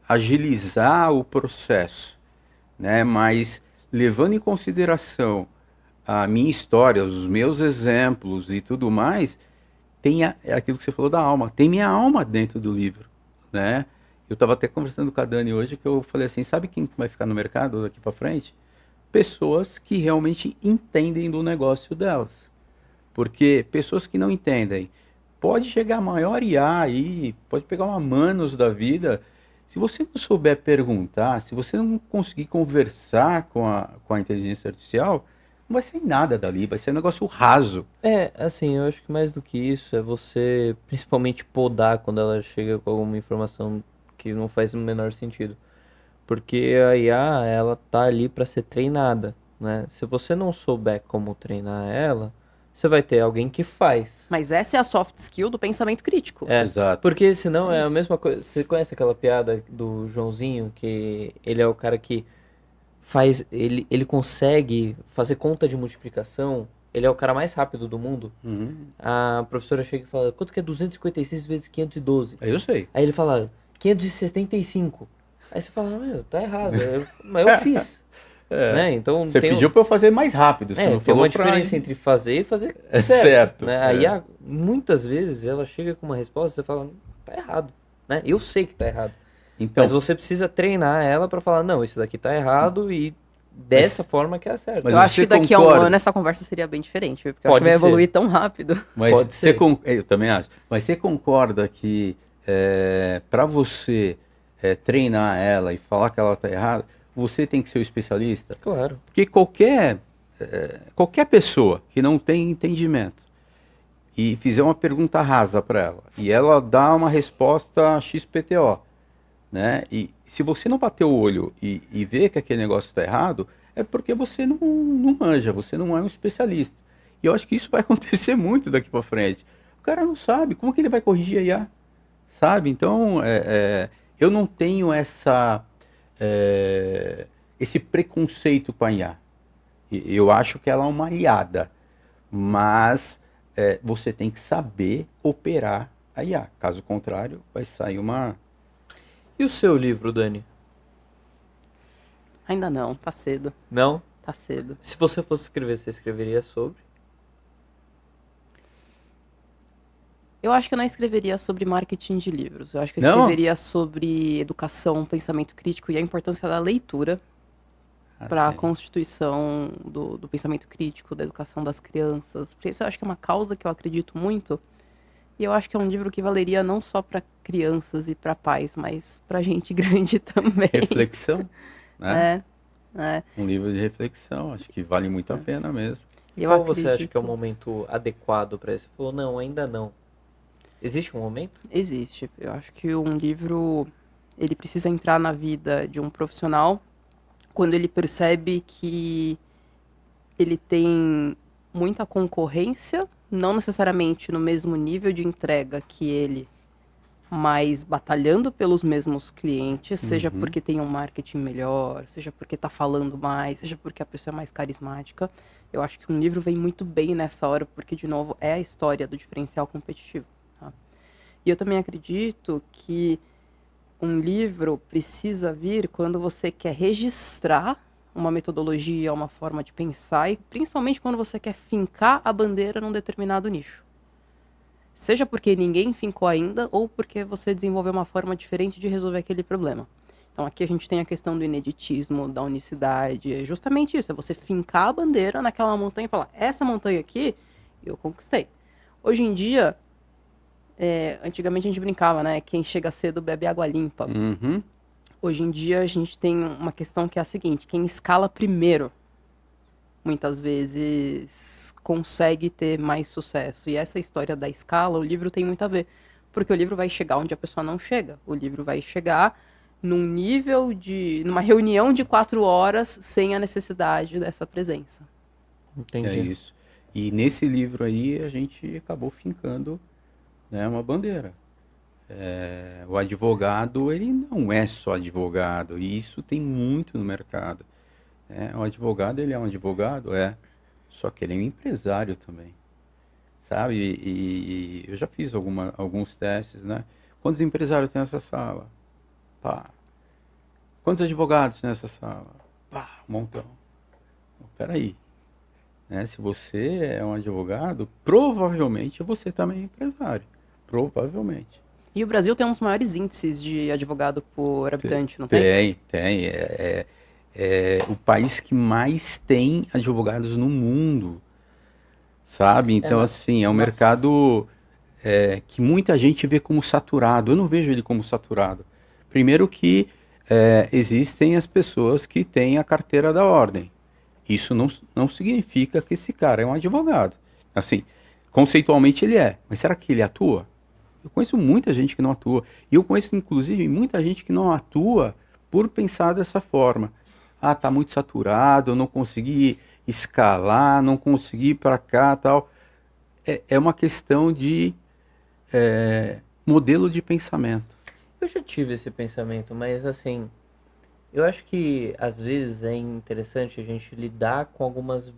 agilizar o processo, né? Mas levando em consideração a minha história, os meus exemplos e tudo mais, tem aquilo que você falou da alma, tem minha alma dentro do livro, né? Eu estava até conversando com a Dani hoje, que eu falei assim, sabe quem vai ficar no mercado daqui para frente? Pessoas que realmente entendem do negócio delas. Porque pessoas que não entendem, pode chegar a maior IA aí, pode pegar uma Manos da vida, se você não souber perguntar, se você não conseguir conversar com a inteligência artificial, não vai sair nada dali, vai ser um negócio raso. Assim, eu acho que mais do que isso é você, principalmente, podar quando ela chega com alguma informação que não faz o menor sentido. Porque a IA, ela tá ali para ser treinada, né? Se você não souber como treinar ela, você vai ter alguém que faz. Mas essa é a soft skill do pensamento crítico. Exato. Porque senão é a mesma coisa. Você conhece aquela piada do Joãozinho, que ele é o cara que faz, ele consegue fazer conta de multiplicação, ele é o cara mais rápido do mundo. A professora chega e fala, quanto que é 256 vezes 512? Eu sei. Aí ele fala, 575. Aí você fala, meu, tá errado, mas eu fiz. Né? Então, você pediu para eu fazer mais rápido, você não tem falou uma diferença entre fazer e fazer certo. certo. Né? Aí, muitas vezes, ela chega com uma resposta e você fala, tá errado. Né? Eu sei que tá errado. Então, Mas você precisa treinar ela para falar, não, isso daqui tá errado e dessa forma que é certo. Mas eu acho você que daqui a um concorda? ano essa conversa seria bem diferente, viu? Porque eu Pode acho que vai ser. evoluir tão rápido. mas pode ser. eu também acho. Mas você concorda que para você treinar ela e falar que ela está errada, você tem que ser o especialista? Claro. Porque qualquer pessoa que não tem entendimento e fizer uma pergunta rasa para ela e ela dá uma resposta XPTO, né? E se você não bater o olho e ver que aquele negócio está errado, é porque você não manja, você não é um especialista. E eu acho que isso vai acontecer muito daqui para frente. O cara não sabe, como que ele vai corrigir a IA? Sabe? Então, eu não tenho esse preconceito com a IA. Eu acho que ela é uma aliada, mas você tem que saber operar a IA. Caso contrário, vai sair uma... E o seu livro, Dani? Ainda não, tá cedo. Não? Tá cedo. Se você fosse escrever, você escreveria sobre? Eu acho que eu não escreveria sobre marketing de livros. Eu acho que eu Não? escreveria sobre educação, pensamento crítico e a importância da leitura para a Assim. constituição do pensamento crítico, da educação das crianças. Porque isso eu acho que é uma causa que eu acredito muito. E eu acho que é um livro que valeria não só para crianças e para pais, mas para gente grande também. Reflexão? né? É. Um livro de reflexão, acho que vale muito a pena mesmo. Eu Qual você acha acredito- que é o momento adequado para isso? Você falou, não, ainda não. Existe um momento? Existe. Eu acho que um livro, ele precisa entrar na vida de um profissional quando ele percebe que ele tem muita concorrência, não necessariamente no mesmo nível de entrega que ele, mas batalhando pelos mesmos clientes, seja Uhum. porque tem um marketing melhor, seja porque está falando mais, seja porque a pessoa é mais carismática. Eu acho que um livro vem muito bem nessa hora, porque, de novo, é a história do diferencial competitivo. Tá? E eu também acredito que um livro precisa vir quando você quer registrar uma metodologia, uma forma de pensar, e principalmente quando você quer fincar a bandeira num determinado nicho. Seja porque ninguém fincou ainda, ou porque você desenvolveu uma forma diferente de resolver aquele problema. Então aqui a gente tem a questão do ineditismo, da unicidade, é justamente isso, é você fincar a bandeira naquela montanha e falar, essa montanha aqui, eu conquistei. Hoje em dia, antigamente a gente brincava, né, quem chega cedo bebe água limpa. Uhum. Hoje em dia a gente tem uma questão que é a seguinte, quem escala primeiro, muitas vezes consegue ter mais sucesso. E essa história da escala, o livro tem muito a ver. Porque o livro vai chegar onde a pessoa não chega. O livro vai chegar num nível numa reunião de 4 horas sem a necessidade dessa presença. Entendi. É isso. E nesse livro aí a gente acabou fincando, né, uma bandeira. O advogado, ele não é só advogado, e isso tem muito no mercado. O advogado, ele é um advogado, só que ele é um empresário também, sabe? E eu já fiz alguns testes, né? Quantos empresários tem nessa sala? Pá. Quantos advogados tem nessa sala? Pá, um montão. Peraí. Né? Se você é um advogado, provavelmente você também é empresário. Provavelmente. E o Brasil tem um dos maiores índices de advogado por habitante, não tem? Tem. É o país que mais tem advogados no mundo, sabe? Então, assim, é um mercado que muita gente vê como saturado. Eu não vejo ele como saturado. Primeiro que existem as pessoas que têm a carteira da ordem. Isso não significa que esse cara é um advogado. Assim, conceitualmente ele é, mas será que ele atua? Eu conheço muita gente que não atua. E eu conheço, inclusive, muita gente que não atua por pensar dessa forma. Ah, tá muito saturado, eu não consegui escalar, não consegui ir para cá, tal. É uma questão de modelo de pensamento. Eu já tive esse pensamento, mas assim, eu acho que às vezes é interessante a gente lidar com algumas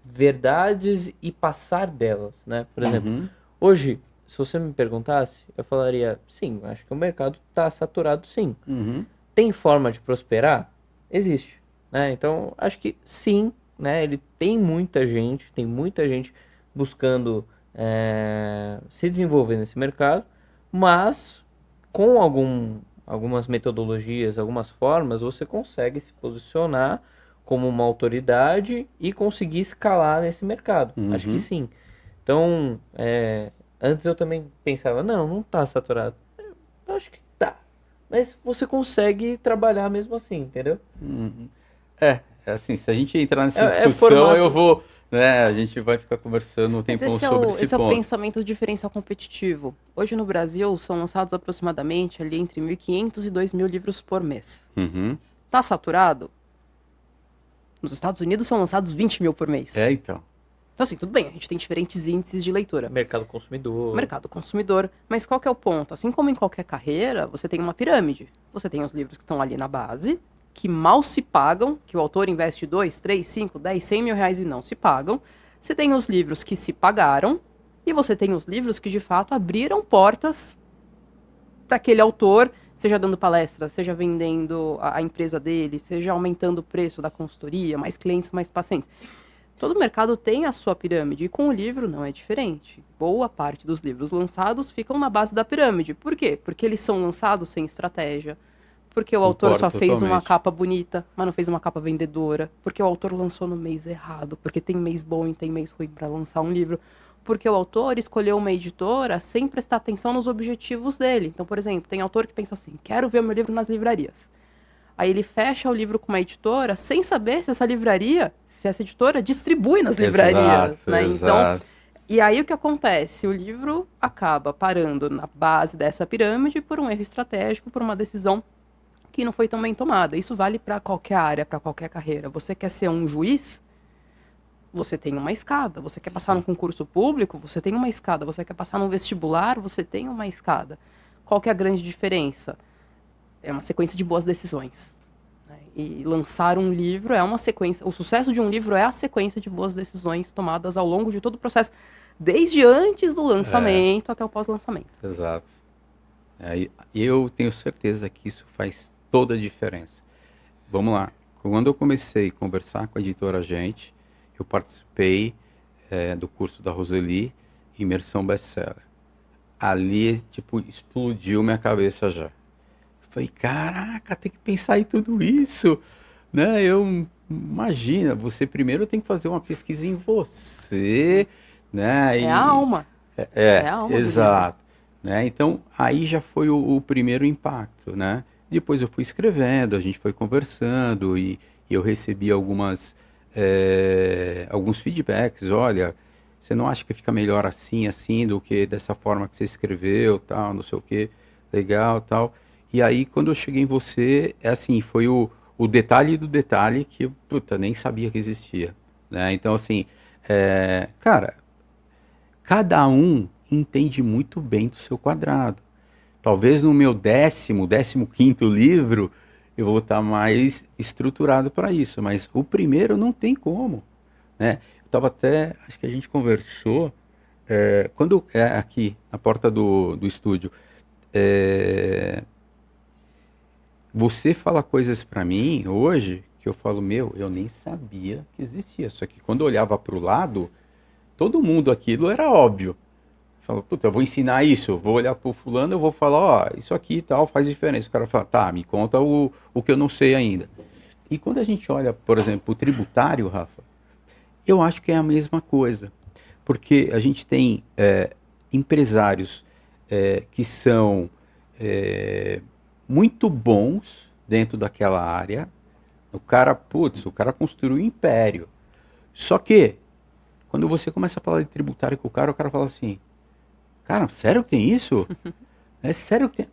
verdades e passar delas, né? Por exemplo, Uhum. hoje, se você me perguntasse, eu falaria, sim, acho que o mercado está saturado, sim. Uhum. Tem forma de prosperar? Existe, né? Então, acho que sim, né? Ele tem muita gente buscando se desenvolver nesse mercado, mas com algumas metodologias, algumas formas, você consegue se posicionar como uma autoridade e conseguir escalar nesse mercado. Acho que sim. Então, antes eu também pensava, não tá saturado. Eu acho que tá. Mas você consegue trabalhar mesmo assim, entendeu? Assim, se a gente entrar nessa É discussão, formato. eu vou, né, a gente vai ficar conversando um Mas tempão esse sobre esse esse é o ponto. pensamento diferencial competitivo. Hoje no Brasil são lançados aproximadamente ali entre 1.500 e 2.000 livros por mês. Uhum. Tá saturado? Nos Estados Unidos são lançados 20 mil por mês. Então. Então assim, tudo bem, a gente tem diferentes índices de leitura. Mercado consumidor. Mercado consumidor. Mas qual que é o ponto? Assim como em qualquer carreira, você tem uma pirâmide. Você tem os livros que estão ali na base, que mal se pagam, que o autor investe 2, 3, 5, 10, 100 mil reais e não se pagam. Você tem os livros que se pagaram, e você tem os livros que de fato abriram portas para aquele autor, seja dando palestra, seja vendendo a empresa dele, seja aumentando o preço da consultoria, mais clientes, mais pacientes. Todo mercado tem a sua pirâmide, e com o livro não é diferente. Boa parte dos livros lançados ficam na base da pirâmide. Por quê? Porque eles são lançados sem estratégia. Porque o autor só fez uma totalmente. capa bonita, mas não fez uma capa vendedora. Porque o autor lançou no mês errado. Porque tem mês bom e tem mês ruim para lançar um livro. Porque o autor escolheu uma editora sem prestar atenção nos objetivos dele. Então, por exemplo, tem autor que pensa assim, quero ver o meu livro nas livrarias. Aí ele fecha o livro com uma editora sem saber se essa livraria, se essa editora distribui nas livrarias, né? Então, Exato. e aí o que acontece? O livro acaba parando na base dessa pirâmide por um erro estratégico, por uma decisão que não foi tão bem tomada. Isso vale para qualquer área, para qualquer carreira. Você quer ser um juiz? Você tem uma escada. Você quer passar num concurso público? Você tem uma escada. Você quer passar num vestibular? Você tem uma escada. Qual que é a grande diferença? É uma sequência de boas decisões. Né? E lançar um livro é uma sequência... O sucesso de um livro é a sequência de boas decisões tomadas ao longo de todo o processo, desde antes do lançamento até o pós-lançamento. Exato. Eu tenho certeza que isso faz toda a diferença. Vamos lá. Quando eu comecei a conversar com a editora Gente, eu participei do curso da Roseli, Imersão Bestseller. Ali, tipo, explodiu minha cabeça já. Falei, caraca, tem que pensar em tudo isso, né? Imagina, você primeiro tem que fazer uma pesquisa em você, né? É a alma. É a alma do exato. Né? Então, aí já foi o primeiro impacto, né? Depois eu fui escrevendo, a gente foi conversando e eu recebi alguns feedbacks. Olha, você não acha que fica melhor assim do que dessa forma que você escreveu, tal, não sei o que, legal, tal. E aí, quando eu cheguei em você, foi o detalhe do detalhe que eu, nem sabia que existia, né? Então, assim, cara, cada um entende muito bem do seu quadrado. Talvez no meu 15º livro, eu vou estar mais estruturado para isso, mas o primeiro não tem como, né? Eu estava até, acho que a gente conversou, quando aqui, na porta do estúdio, você fala coisas para mim hoje, que eu falo, eu nem sabia que existia, só que quando eu olhava para o lado, todo mundo aquilo era óbvio. Fala, eu vou ensinar isso, vou olhar pro fulano, eu vou falar, isso aqui e tal faz diferença. O cara fala, tá, me conta o que eu não sei ainda. E quando a gente olha, por exemplo, o tributário, Rafa, eu acho que é a mesma coisa. Porque a gente tem empresários que são muito bons dentro daquela área. O cara construiu um império. Só que, quando você começa a falar de tributário com o cara fala assim, cara, sério que tem isso? É sério que tem?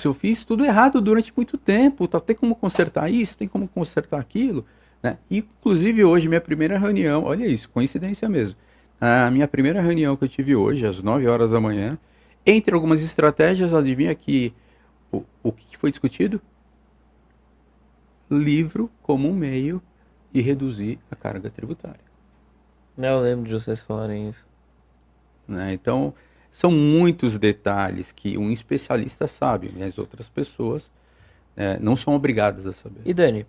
Eu fiz tudo errado durante muito tempo. Tem como consertar isso? Tem como consertar aquilo? Né? Inclusive hoje, minha primeira reunião, olha isso, coincidência mesmo. A minha primeira reunião que eu tive hoje, às 9 horas da manhã, entre algumas estratégias, adivinha que o que foi discutido? Livro como um meio de reduzir a carga tributária. Eu lembro de vocês falarem isso. Né? Então, são muitos detalhes que um especialista sabe, mas outras pessoas não são obrigadas a saber. E Dani,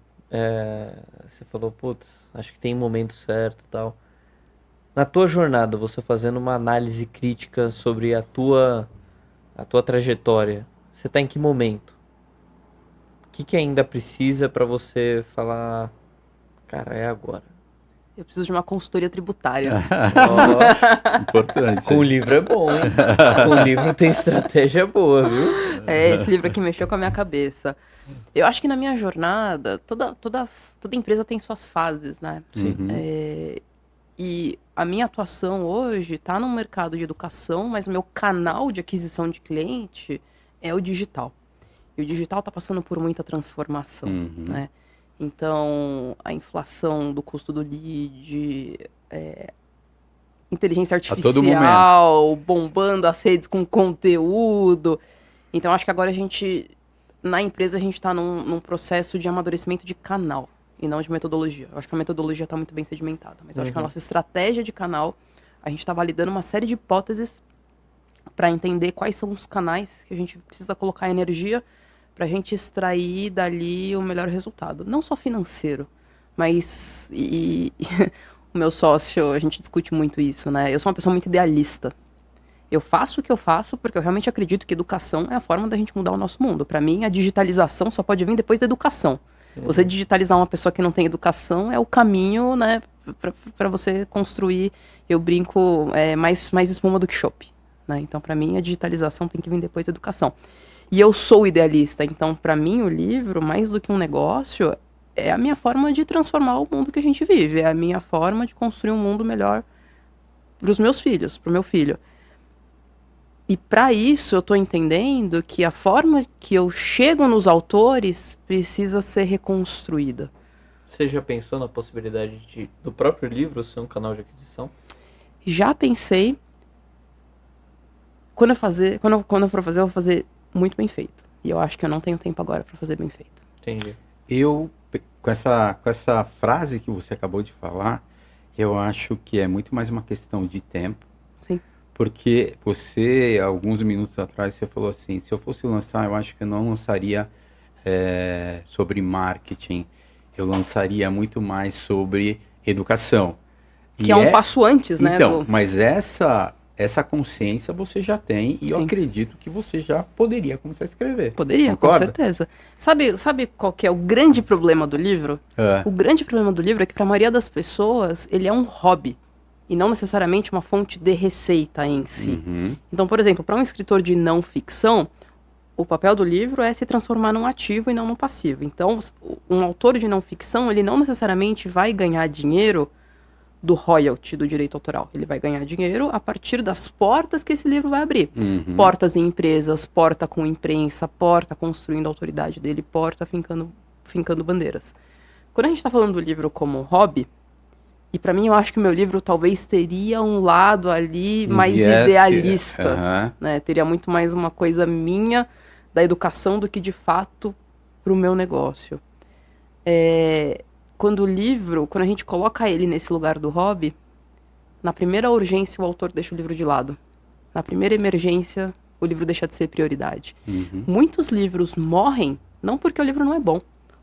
você falou, acho que tem momento certo e tal. Na tua jornada, você fazendo uma análise crítica sobre a tua trajetória, você está em que momento? O que ainda precisa para você falar, cara, é agora? Eu preciso de uma consultoria tributária. Importante. Com o livro é bom, hein? Com o livro tem estratégia boa, viu? Esse livro aqui mexeu com a minha cabeça. Eu acho que na minha jornada, toda empresa tem suas fases, né? Sim. E a minha atuação hoje está no mercado de educação, mas o meu canal de aquisição de cliente é o digital. E o digital está passando por muita transformação, né? Então, a inflação do custo do lead, inteligência artificial, bombando as redes com conteúdo. Então, acho que agora na empresa, a gente está num processo de amadurecimento de canal e não de metodologia. Eu acho que a metodologia está muito bem sedimentada, mas eu acho que a nossa estratégia de canal, a gente está validando uma série de hipóteses para entender quais são os canais que a gente precisa colocar energia para a gente extrair dali o melhor resultado. Não só financeiro, mas o meu sócio, a gente discute muito isso, né? Eu sou uma pessoa muito idealista. Eu faço o que eu faço porque eu realmente acredito que educação é a forma da gente mudar o nosso mundo. Para mim, a digitalização só pode vir depois da educação. Você digitalizar uma pessoa que não tem educação é o caminho, né, para você construir, eu brinco, mais espuma do que chope, né? Então, para mim, a digitalização tem que vir depois da educação. E eu sou idealista, então para mim o livro, mais do que um negócio, é a minha forma de transformar o mundo que a gente vive, é a minha forma de construir um mundo melhor para os meus filhos, para o meu filho. E para isso eu estou entendendo que a forma que eu chego nos autores precisa ser reconstruída. Você já pensou na possibilidade do próprio livro ser um canal de aquisição? Já pensei. Quando eu for fazer, eu vou fazer muito bem feito. E eu acho que eu não tenho tempo agora para fazer bem feito. Entendi. Eu, com essa frase que você acabou de falar, eu acho que é muito mais uma questão de tempo. Sim. Porque você, alguns minutos atrás, você falou assim, se eu fosse lançar, eu acho que eu não lançaria sobre marketing. Eu lançaria muito mais sobre educação. Que é um passo antes, né? Então, mas essa consciência você já tem e eu Sim. acredito que você já poderia começar a escrever. Poderia, Concorda? com certeza. Sabe qual que é o grande problema do livro? É. O grande problema do livro é que para a maioria das pessoas, ele é um hobby. E não necessariamente uma fonte de receita em si. Uhum. Então, por exemplo, para um escritor de não ficção, o papel do livro é se transformar num ativo e não num passivo. Então, um autor de não ficção, ele não necessariamente vai ganhar dinheiro do royalty, do direito autoral. Ele vai ganhar dinheiro a partir das portas que esse livro vai abrir. Uhum. Portas em empresas, porta com imprensa, porta construindo a autoridade dele, porta fincando bandeiras. Quando a gente está falando do livro como hobby, e para mim eu acho que o meu livro talvez teria um lado ali mais idealista, né? Teria muito mais uma coisa minha da educação do que de fato para o meu negócio. Quando a gente coloca ele nesse lugar do hobby, na primeira urgência o autor deixa o livro de lado. Na primeira emergência, o livro deixa de ser prioridade. Uhum. Muitos livros morrem, não porque o livro não é bom.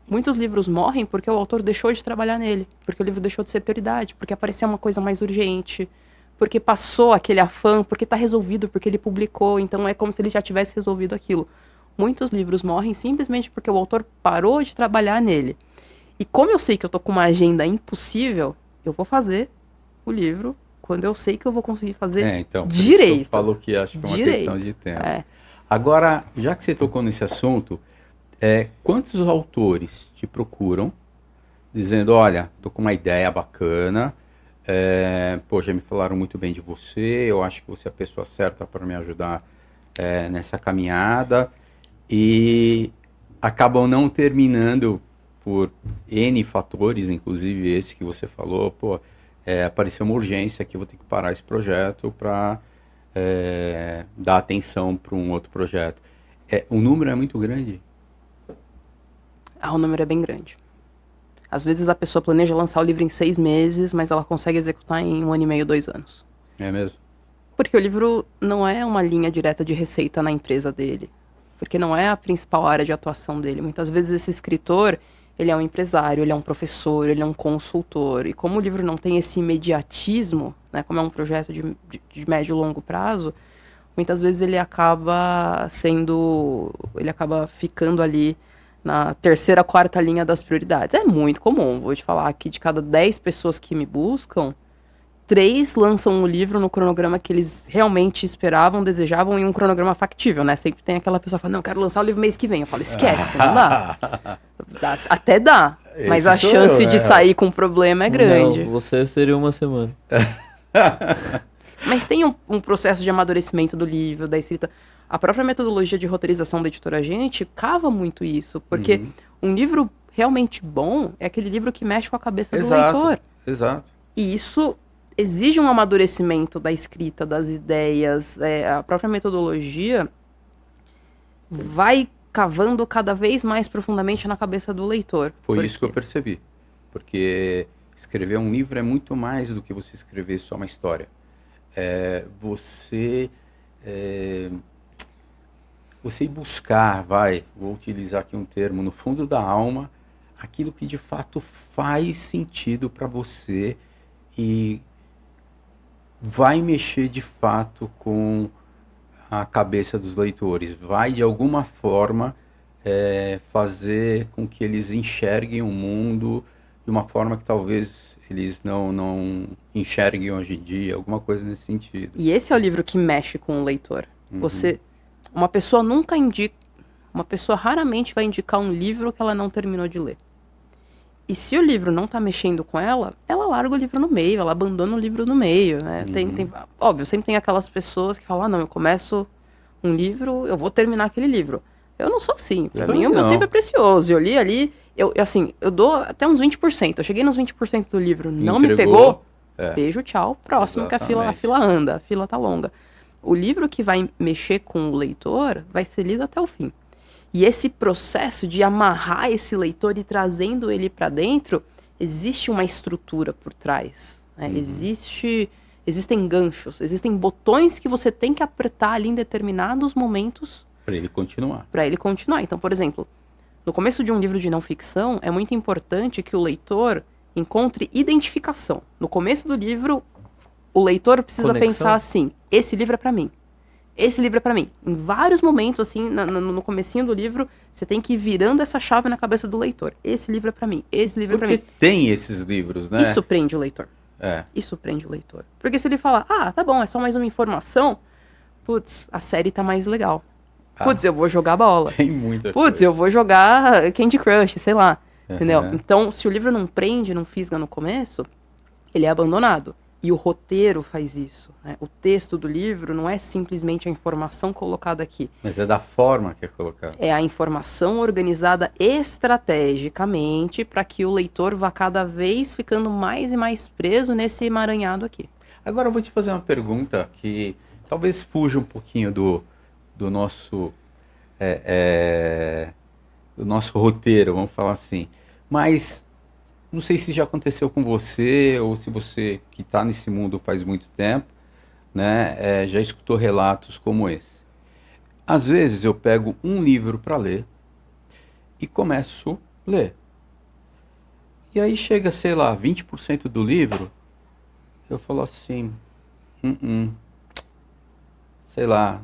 Muitos livros morrem porque o autor deixou de trabalhar nele, porque o livro deixou de ser prioridade, porque apareceu uma coisa mais urgente, porque passou aquele afã, porque está resolvido, porque ele publicou, então é como se ele já tivesse resolvido aquilo. Muitos livros morrem simplesmente porque o autor parou de trabalhar nele. E como eu sei que eu tô com uma agenda impossível, eu vou fazer o livro quando eu sei que eu vou conseguir fazer Então, por direito. isso que eu falo que acho que é uma Direito. questão de tempo. É. Agora, já que você tocou nesse assunto, quantos autores te procuram dizendo, olha, tô com uma ideia bacana, já me falaram muito bem de você, eu acho que você é a pessoa certa para me ajudar nessa caminhada, e acabam não terminando por N fatores, inclusive esse que você falou, apareceu uma urgência aqui, vou ter que parar esse projeto para dar atenção para um outro projeto. O número é muito grande? O número é bem grande. Às vezes a pessoa planeja lançar o livro em 6 meses, mas ela consegue executar em 1 ano e meio, 2 anos. É mesmo? Porque o livro não é uma linha direta de receita na empresa dele. Porque não é a principal área de atuação dele. Muitas vezes esse escritor, ele é um empresário, ele é um professor, ele é um consultor. E como o livro não tem esse imediatismo, né, como é um projeto de médio e longo prazo, muitas vezes ele acaba ficando ali na terceira, quarta linha das prioridades. É muito comum, vou te falar que de cada 10 pessoas que me buscam, 3 lançam o livro no cronograma que eles realmente esperavam, desejavam, e um cronograma factível, né? Sempre tem aquela pessoa que fala, não, eu quero lançar o livro mês que vem. Eu falo, esquece, não dá. Até dá, mas a chance de sair com problema é grande. Não, você seria 1 semana. Mas tem um processo de amadurecimento do livro, da escrita. A própria metodologia de roteirização da Editora Gente cava muito isso, porque um livro realmente bom é aquele livro que mexe com a cabeça do leitor. Exato. E isso exige um amadurecimento da escrita, das ideias. A própria metodologia vai cavando cada vez mais profundamente na cabeça do leitor. Foi isso que eu percebi. Porque escrever um livro é muito mais do que você escrever só uma história. Você ir buscar, vou utilizar aqui um termo, no fundo da alma, aquilo que de fato faz sentido para você e vai mexer de fato com a cabeça dos leitores, vai de alguma forma fazer com que eles enxerguem o mundo de uma forma que talvez eles não enxerguem hoje em dia, alguma coisa nesse sentido. E esse é o livro que mexe com o leitor. Uma pessoa nunca indica, Uma pessoa raramente vai indicar um livro que ela não terminou de ler. E se o livro não tá mexendo com ela, ela larga o livro no meio, ela abandona o livro no meio, né? Óbvio, sempre tem aquelas pessoas que falam, não, eu começo um livro, eu vou terminar aquele livro. Eu não sou assim, pra mim o meu tempo é precioso. Eu li ali, eu dou até uns 20%. Eu cheguei nos 20% do livro, não me pegou, beijo, tchau, próximo. Exatamente. Que a fila anda, a fila tá longa. O livro que vai mexer com o leitor vai ser lido até o fim. E esse processo de amarrar esse leitor e trazendo ele para dentro, existe uma estrutura por trás. Né? Existem ganchos, existem botões que você tem que apertar ali em determinados momentos. Para ele continuar. Para ele continuar. Então, por exemplo, no começo de um livro de não ficção, é muito importante que o leitor encontre identificação. No começo do livro, o leitor precisa pensar assim, esse livro é para mim. Esse livro é pra mim. Em vários momentos, assim, no comecinho do livro, você tem que ir virando essa chave na cabeça do leitor. Esse livro é pra mim. Esse livro é pra mim. Porque tem esses livros, né? Isso prende o leitor. Isso prende o leitor. Porque se ele falar, tá bom, é só mais uma informação, putz, a série tá mais legal. Putz, eu vou jogar bola. Tem muita coisa. Putz, eu vou jogar Candy Crush, sei lá. Uhum. Entendeu? Então, se o livro não prende, não fisga no começo, ele é abandonado. E o roteiro faz isso. Né? O texto do livro não é simplesmente a informação colocada aqui. Mas é da forma que é colocada. É a informação organizada estrategicamente para que o leitor vá cada vez ficando mais e mais preso nesse emaranhado aqui. Agora eu vou te fazer uma pergunta que talvez fuja um pouquinho do nosso do nosso roteiro, vamos falar assim. Mas não sei se já aconteceu com você, ou se você que está nesse mundo faz muito tempo, né, já escutou relatos como esse. Às vezes eu pego um livro para ler e começo a ler. E aí chega, sei lá, 20% do livro, eu falo assim, sei lá,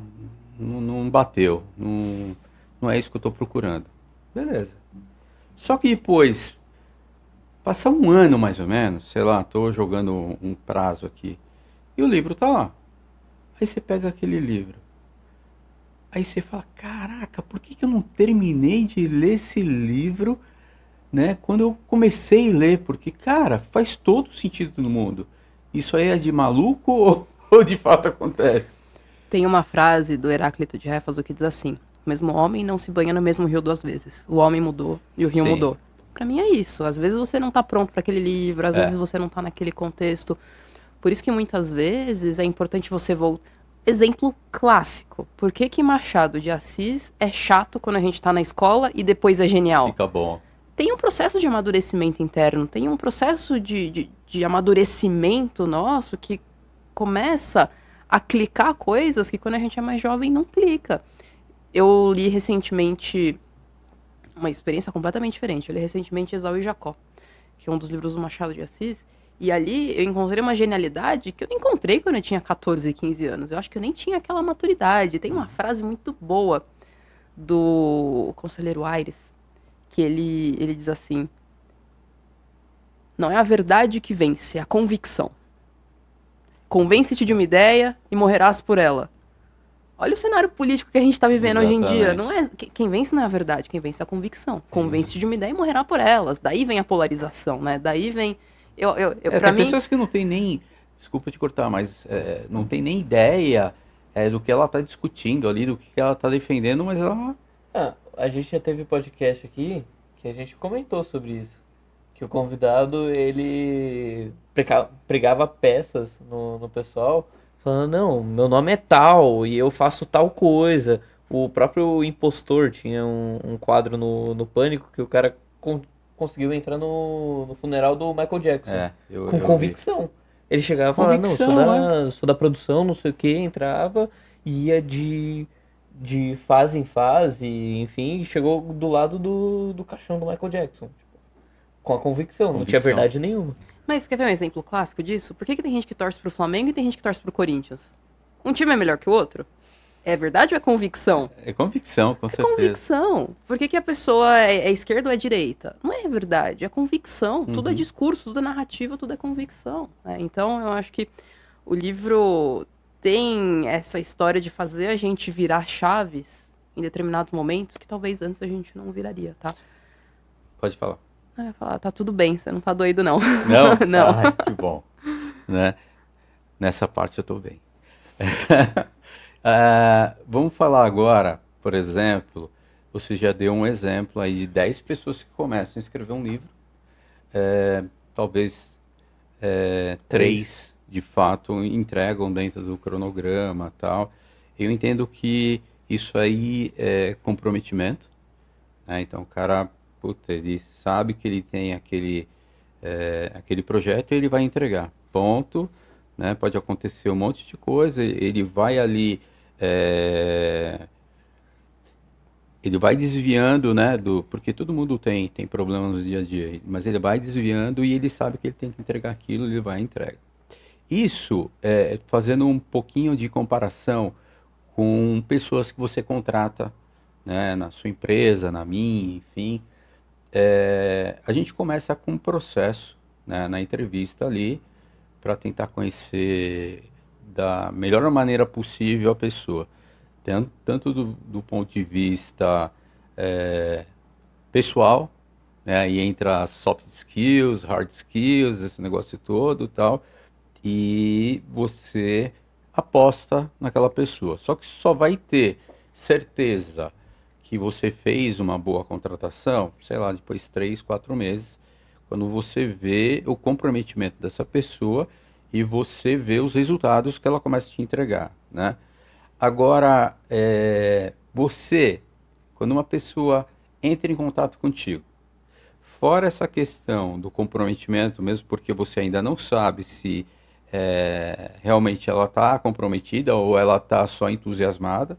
não bateu, não é isso que eu estou procurando. Beleza. Só que depois... Passa um ano mais ou menos, sei lá, estou jogando um prazo aqui, e o livro tá lá. Aí você pega aquele livro. Aí você fala, caraca, por que eu não terminei de ler esse livro, né, quando eu comecei a ler? Porque, cara, faz todo sentido no mundo. Isso aí é de maluco ou de fato acontece? Tem uma frase do Heráclito de Éfeso que diz assim, o mesmo homem não se banha no mesmo rio 2 vezes. O homem mudou e o rio mudou. Pra mim é isso. Às vezes você não tá pronto para aquele livro, às vezes você não tá naquele contexto. Por isso que muitas vezes é importante você voltar. Exemplo clássico. Por que Machado de Assis é chato quando a gente tá na escola e depois é genial? Fica bom. Tem um processo de amadurecimento interno, tem um processo de amadurecimento nosso que começa a clicar coisas que quando a gente é mais jovem não clica. Eu li recentemente... uma experiência completamente diferente. Eu li recentemente Esaú e Jacó, que é um dos livros do Machado de Assis, e ali eu encontrei uma genialidade que eu não encontrei quando eu tinha 14, 15 anos. Eu acho que eu nem tinha aquela maturidade. Tem uma frase muito boa do Conselheiro Aires, que ele diz assim, não é a verdade que vence, é a convicção. Convence-te de uma ideia e morrerás por ela. Olha o cenário político que a gente está vivendo hoje em dia. Não é, quem vence não é a verdade, quem vence é a convicção. Convence-te de uma ideia e morrerá por elas. Daí vem a polarização, né? Daí vem... Tem pessoas que não têm nem... Desculpa te cortar, mas não tem nem ideia do que ela está discutindo ali, do que ela está defendendo, mas ela... A gente já teve podcast aqui que a gente comentou sobre isso. Que o convidado, ele pregava peças no pessoal... falando, não, meu nome é tal e eu faço tal coisa. O próprio Impostor tinha um quadro no Pânico que o cara conseguiu entrar no funeral do Michael Jackson. Com convicção. Ele chegava e falava, não, sou da produção, não sei o que, entrava, ia de fase em fase, enfim, chegou do lado do caixão do Michael Jackson. Tipo, com a convicção, não tinha verdade nenhuma. Mas quer ver um exemplo clássico disso? Por que tem gente que torce pro Flamengo e tem gente que torce pro Corinthians? Um time é melhor que o outro? É verdade ou é convicção? É convicção, com certeza. É convicção. Por que a pessoa é esquerda ou é direita? Não é verdade, é convicção. Tudo é discurso, tudo é narrativa, tudo é convicção. Então, eu acho que o livro tem essa história de fazer a gente virar chaves em determinados momentos que talvez antes a gente não viraria, tá? Pode falar. Eu ia falar, tá tudo bem, você não tá doido, não. Não? Não. Ai, que bom. Né? Nessa parte eu tô bem. Vamos falar agora, por exemplo, você já deu um exemplo aí de 10 pessoas que começam a escrever um livro. Talvez 3, de fato, entregam dentro do cronograma e tal. Eu entendo que isso aí é comprometimento, né? Então o cara, puta, ele sabe que ele tem aquele projeto e ele vai entregar, ponto, né? Pode acontecer um monte de coisa, ele vai ali, ele vai desviando, né, porque todo mundo tem problemas no dia a dia, mas ele vai desviando e ele sabe que ele tem que entregar aquilo, ele vai e entrega. Isso, fazendo um pouquinho de comparação com pessoas que você contrata, né, na sua empresa, na minha, enfim, a gente começa com um processo, né, na entrevista ali, para tentar conhecer da melhor maneira possível a pessoa, tanto do ponto de vista pessoal, né, e entra soft skills, hard skills, esse negócio todo e tal, e você aposta naquela pessoa. Só que só vai ter certeza que você fez uma boa contratação, sei lá, depois de 3, 4 meses, quando você vê o comprometimento dessa pessoa e você vê os resultados que ela começa a te entregar, né? Agora, quando uma pessoa entra em contato contigo, fora essa questão do comprometimento, mesmo porque você ainda não sabe se realmente ela está comprometida ou ela está só entusiasmada,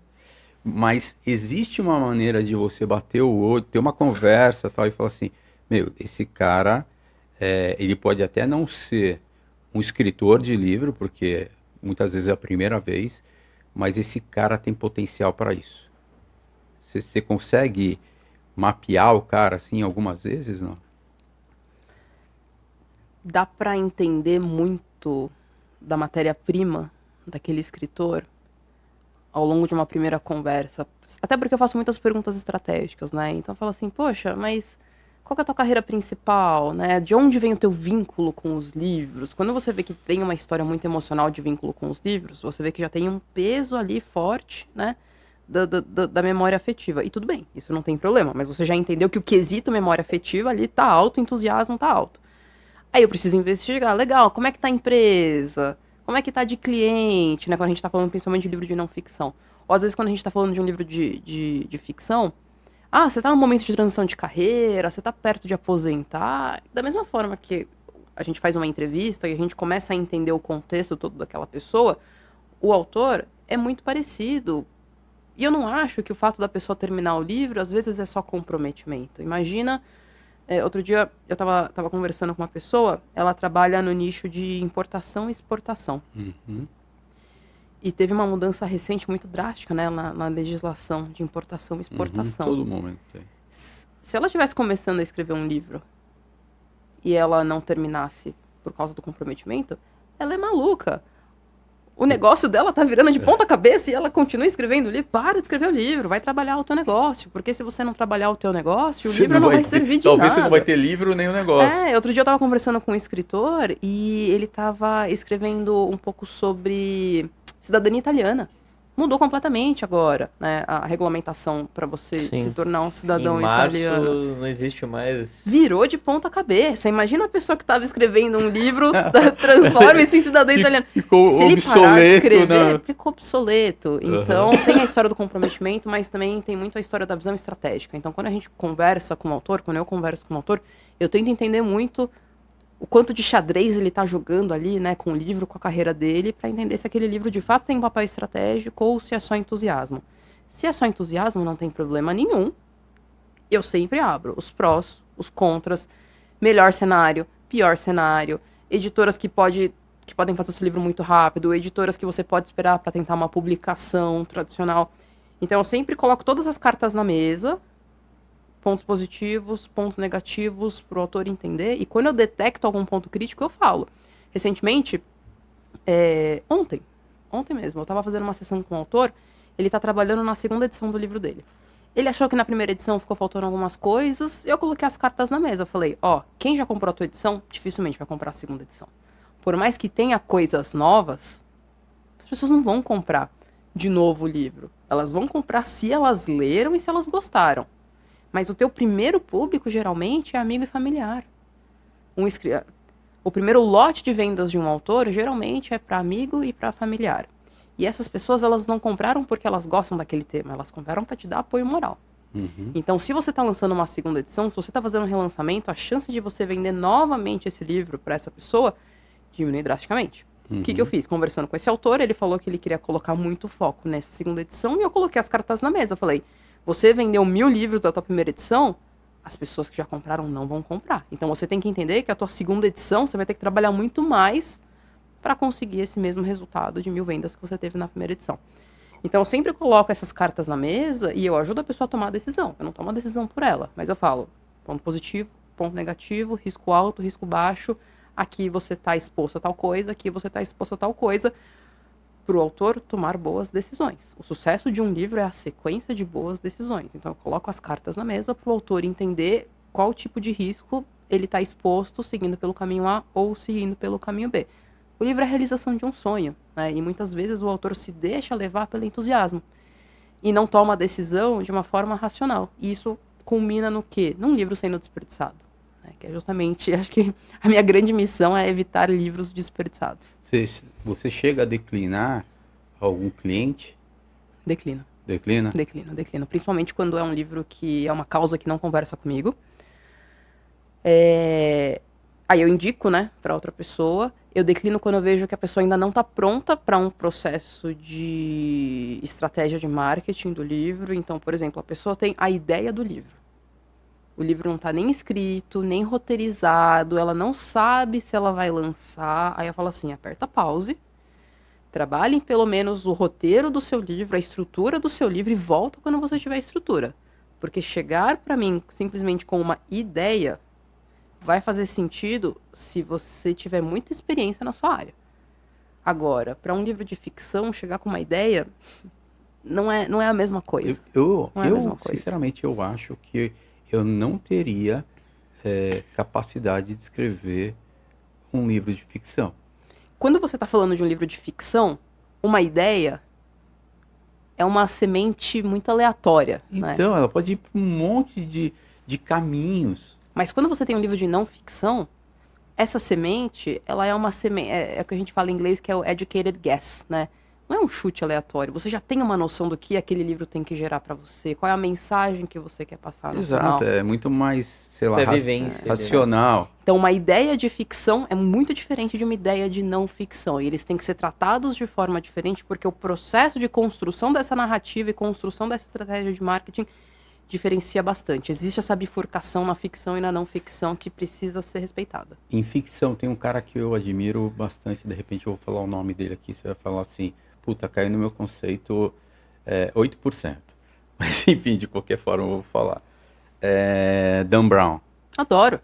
mas existe uma maneira de você bater o olho, ter uma conversa tal, e falar assim, meu, esse cara, ele pode até não ser um escritor de livro, porque muitas vezes é a primeira vez, mas esse cara tem potencial para isso. Você consegue mapear o cara assim algumas vezes, não? Dá para entender muito da matéria-prima daquele escritor ao longo de uma primeira conversa. Até porque eu faço muitas perguntas estratégicas, né? Então eu falo assim, poxa, mas qual que é a tua carreira principal, né? De onde vem o teu vínculo com os livros? Quando você vê que tem uma história muito emocional de vínculo com os livros, você vê que já tem um peso ali forte, né? Da memória afetiva. E tudo bem, isso não tem problema, mas você já entendeu que o quesito memória afetiva ali tá alto, o entusiasmo tá alto. Aí eu preciso investigar, legal, como é que tá a empresa? Como é que tá de cliente, né? Quando a gente tá falando principalmente de livro de não ficção. Ou às vezes quando a gente tá falando de um livro de ficção, você tá num momento de transição de carreira, você tá perto de aposentar. Da mesma forma que a gente faz uma entrevista e a gente começa a entender o contexto todo daquela pessoa, o autor é muito parecido. E eu não acho que o fato da pessoa terminar o livro, às vezes, é só comprometimento. Imagina, outro dia eu tava conversando com uma pessoa, ela trabalha no nicho de importação e exportação. Uhum. E teve uma mudança recente muito drástica, né, na legislação de importação e exportação. Todo momento tem. Se ela estivesse começando a escrever um livro e ela não terminasse por causa do comprometimento, ela é maluca. O negócio dela tá virando de ponta cabeça e ela continua escrevendo o livro. Para de escrever o livro, vai trabalhar o teu negócio. Porque se você não trabalhar o teu negócio, o livro não vai servir de nada. Talvez você não vai ter livro nem o negócio. Outro dia eu tava conversando com um escritor e ele tava escrevendo um pouco sobre cidadania italiana. Mudou completamente agora, né? A regulamentação para você se tornar um cidadão italiano. Em março não existe mais. Virou de ponta cabeça. Imagina a pessoa que estava escrevendo um livro, transforma-se em cidadão italiano. Ficou se ele obsoleto, parar de escrever, né? ficou obsoleto. Então, tem a história do comprometimento, mas também tem muito a história da visão estratégica. Então, quando a gente conversa com o autor, quando eu converso com o autor, eu tento entender muito o quanto de xadrez ele tá jogando ali, né, com o livro, com a carreira dele, para entender se aquele livro de fato tem um papel estratégico ou se é só entusiasmo. Se é só entusiasmo, não tem problema nenhum. Eu sempre abro os prós, os contras, melhor cenário, pior cenário, editoras que podem fazer esse livro muito rápido, editoras que você pode esperar para tentar uma publicação tradicional. Então eu sempre coloco todas as cartas na mesa, pontos positivos, pontos negativos, para o autor entender. E quando eu detecto algum ponto crítico, eu falo. Recentemente, ontem mesmo, eu estava fazendo uma sessão com o autor ele tá trabalhando na segunda edição do livro dele. Ele achou que na primeira edição ficou faltando algumas coisas, eu coloquei as cartas na mesa. Eu falei, quem já comprou a tua edição, dificilmente vai comprar a segunda edição. Por mais que tenha coisas novas, as pessoas não vão comprar de novo o livro. Elas vão comprar se elas leram e se elas gostaram. Mas o teu primeiro público, geralmente, é amigo e familiar. O primeiro lote de vendas de um autor, geralmente, é para amigo e para familiar. E essas pessoas, elas não compraram porque elas gostam daquele tema. Elas compraram para te dar apoio moral. Uhum. Então, se você está lançando uma segunda edição, se você está fazendo um relançamento, a chance de você vender novamente esse livro para essa pessoa diminui drasticamente. O que eu fiz? Conversando com esse autor, ele falou que ele queria colocar muito foco nessa segunda edição e eu coloquei as cartas na mesa. Eu falei, você vendeu 1000 livros da tua primeira edição, as pessoas que já compraram não vão comprar. Então você tem que entender que a tua segunda edição você vai ter que trabalhar muito mais para conseguir esse mesmo resultado de 1000 vendas que você teve na primeira edição. Então eu sempre coloco essas cartas na mesa e eu ajudo a pessoa a tomar a decisão. Eu não tomo a decisão por ela, mas eu falo ponto positivo, ponto negativo, risco alto, risco baixo. Aqui você está exposto a tal coisa, aqui você está exposto a tal coisa, para o autor tomar boas decisões. O sucesso de um livro é a sequência de boas decisões. Então eu coloco as cartas na mesa para o autor entender qual tipo de risco ele está exposto seguindo pelo caminho A ou seguindo pelo caminho B. O livro é a realização de um sonho, né? E muitas vezes o autor se deixa levar pelo entusiasmo e não toma a decisão de uma forma racional. E isso culmina no quê? Num livro sendo desperdiçado. Que é justamente, acho que a minha grande missão é evitar livros desperdiçados. Você chega a declinar algum cliente? Declino. Declina? Declino. Principalmente quando é um livro que é uma causa que não conversa comigo. Aí eu indico, né, para outra pessoa. Eu declino quando eu vejo que a pessoa ainda não está pronta para um processo de estratégia de marketing do livro. Então, por exemplo, a pessoa tem a ideia do livro. O livro não está nem escrito, nem roteirizado, ela não sabe se ela vai lançar. Aí eu falo assim, aperta pause, trabalhem pelo menos o roteiro do seu livro, a estrutura do seu livro e volta quando você tiver a estrutura. Porque chegar para mim simplesmente com uma ideia vai fazer sentido se você tiver muita experiência na sua área. Agora, para um livro de ficção, chegar com uma ideia não é a mesma coisa. Eu Não é a mesma coisa. Sinceramente, eu acho que eu não teria capacidade de escrever um livro de ficção. Quando você está falando de um livro de ficção, uma ideia é uma semente muito aleatória. Então, né? ela pode ir para um monte de caminhos. Mas quando você tem um livro de não ficção, essa semente, ela é uma semente, é o que a gente fala em inglês, que é o educated guess, né? Não é um chute aleatório. Você já tem uma noção do que aquele livro tem que gerar para você, qual é a mensagem que você quer passar no final. Exato, é muito mais, sei lá, vivência, racional. Então, uma ideia de ficção é muito diferente de uma ideia de não ficção. E eles têm que ser tratados de forma diferente, porque o processo de construção dessa narrativa e construção dessa estratégia de marketing diferencia bastante. Existe essa bifurcação na ficção e na não ficção que precisa ser respeitada. Em ficção, tem um cara que eu admiro bastante, de repente eu vou falar o nome dele aqui, você vai falar assim, puta, caiu no meu conceito 8%. Mas enfim, de qualquer forma eu vou falar. Dan Brown. Adoro.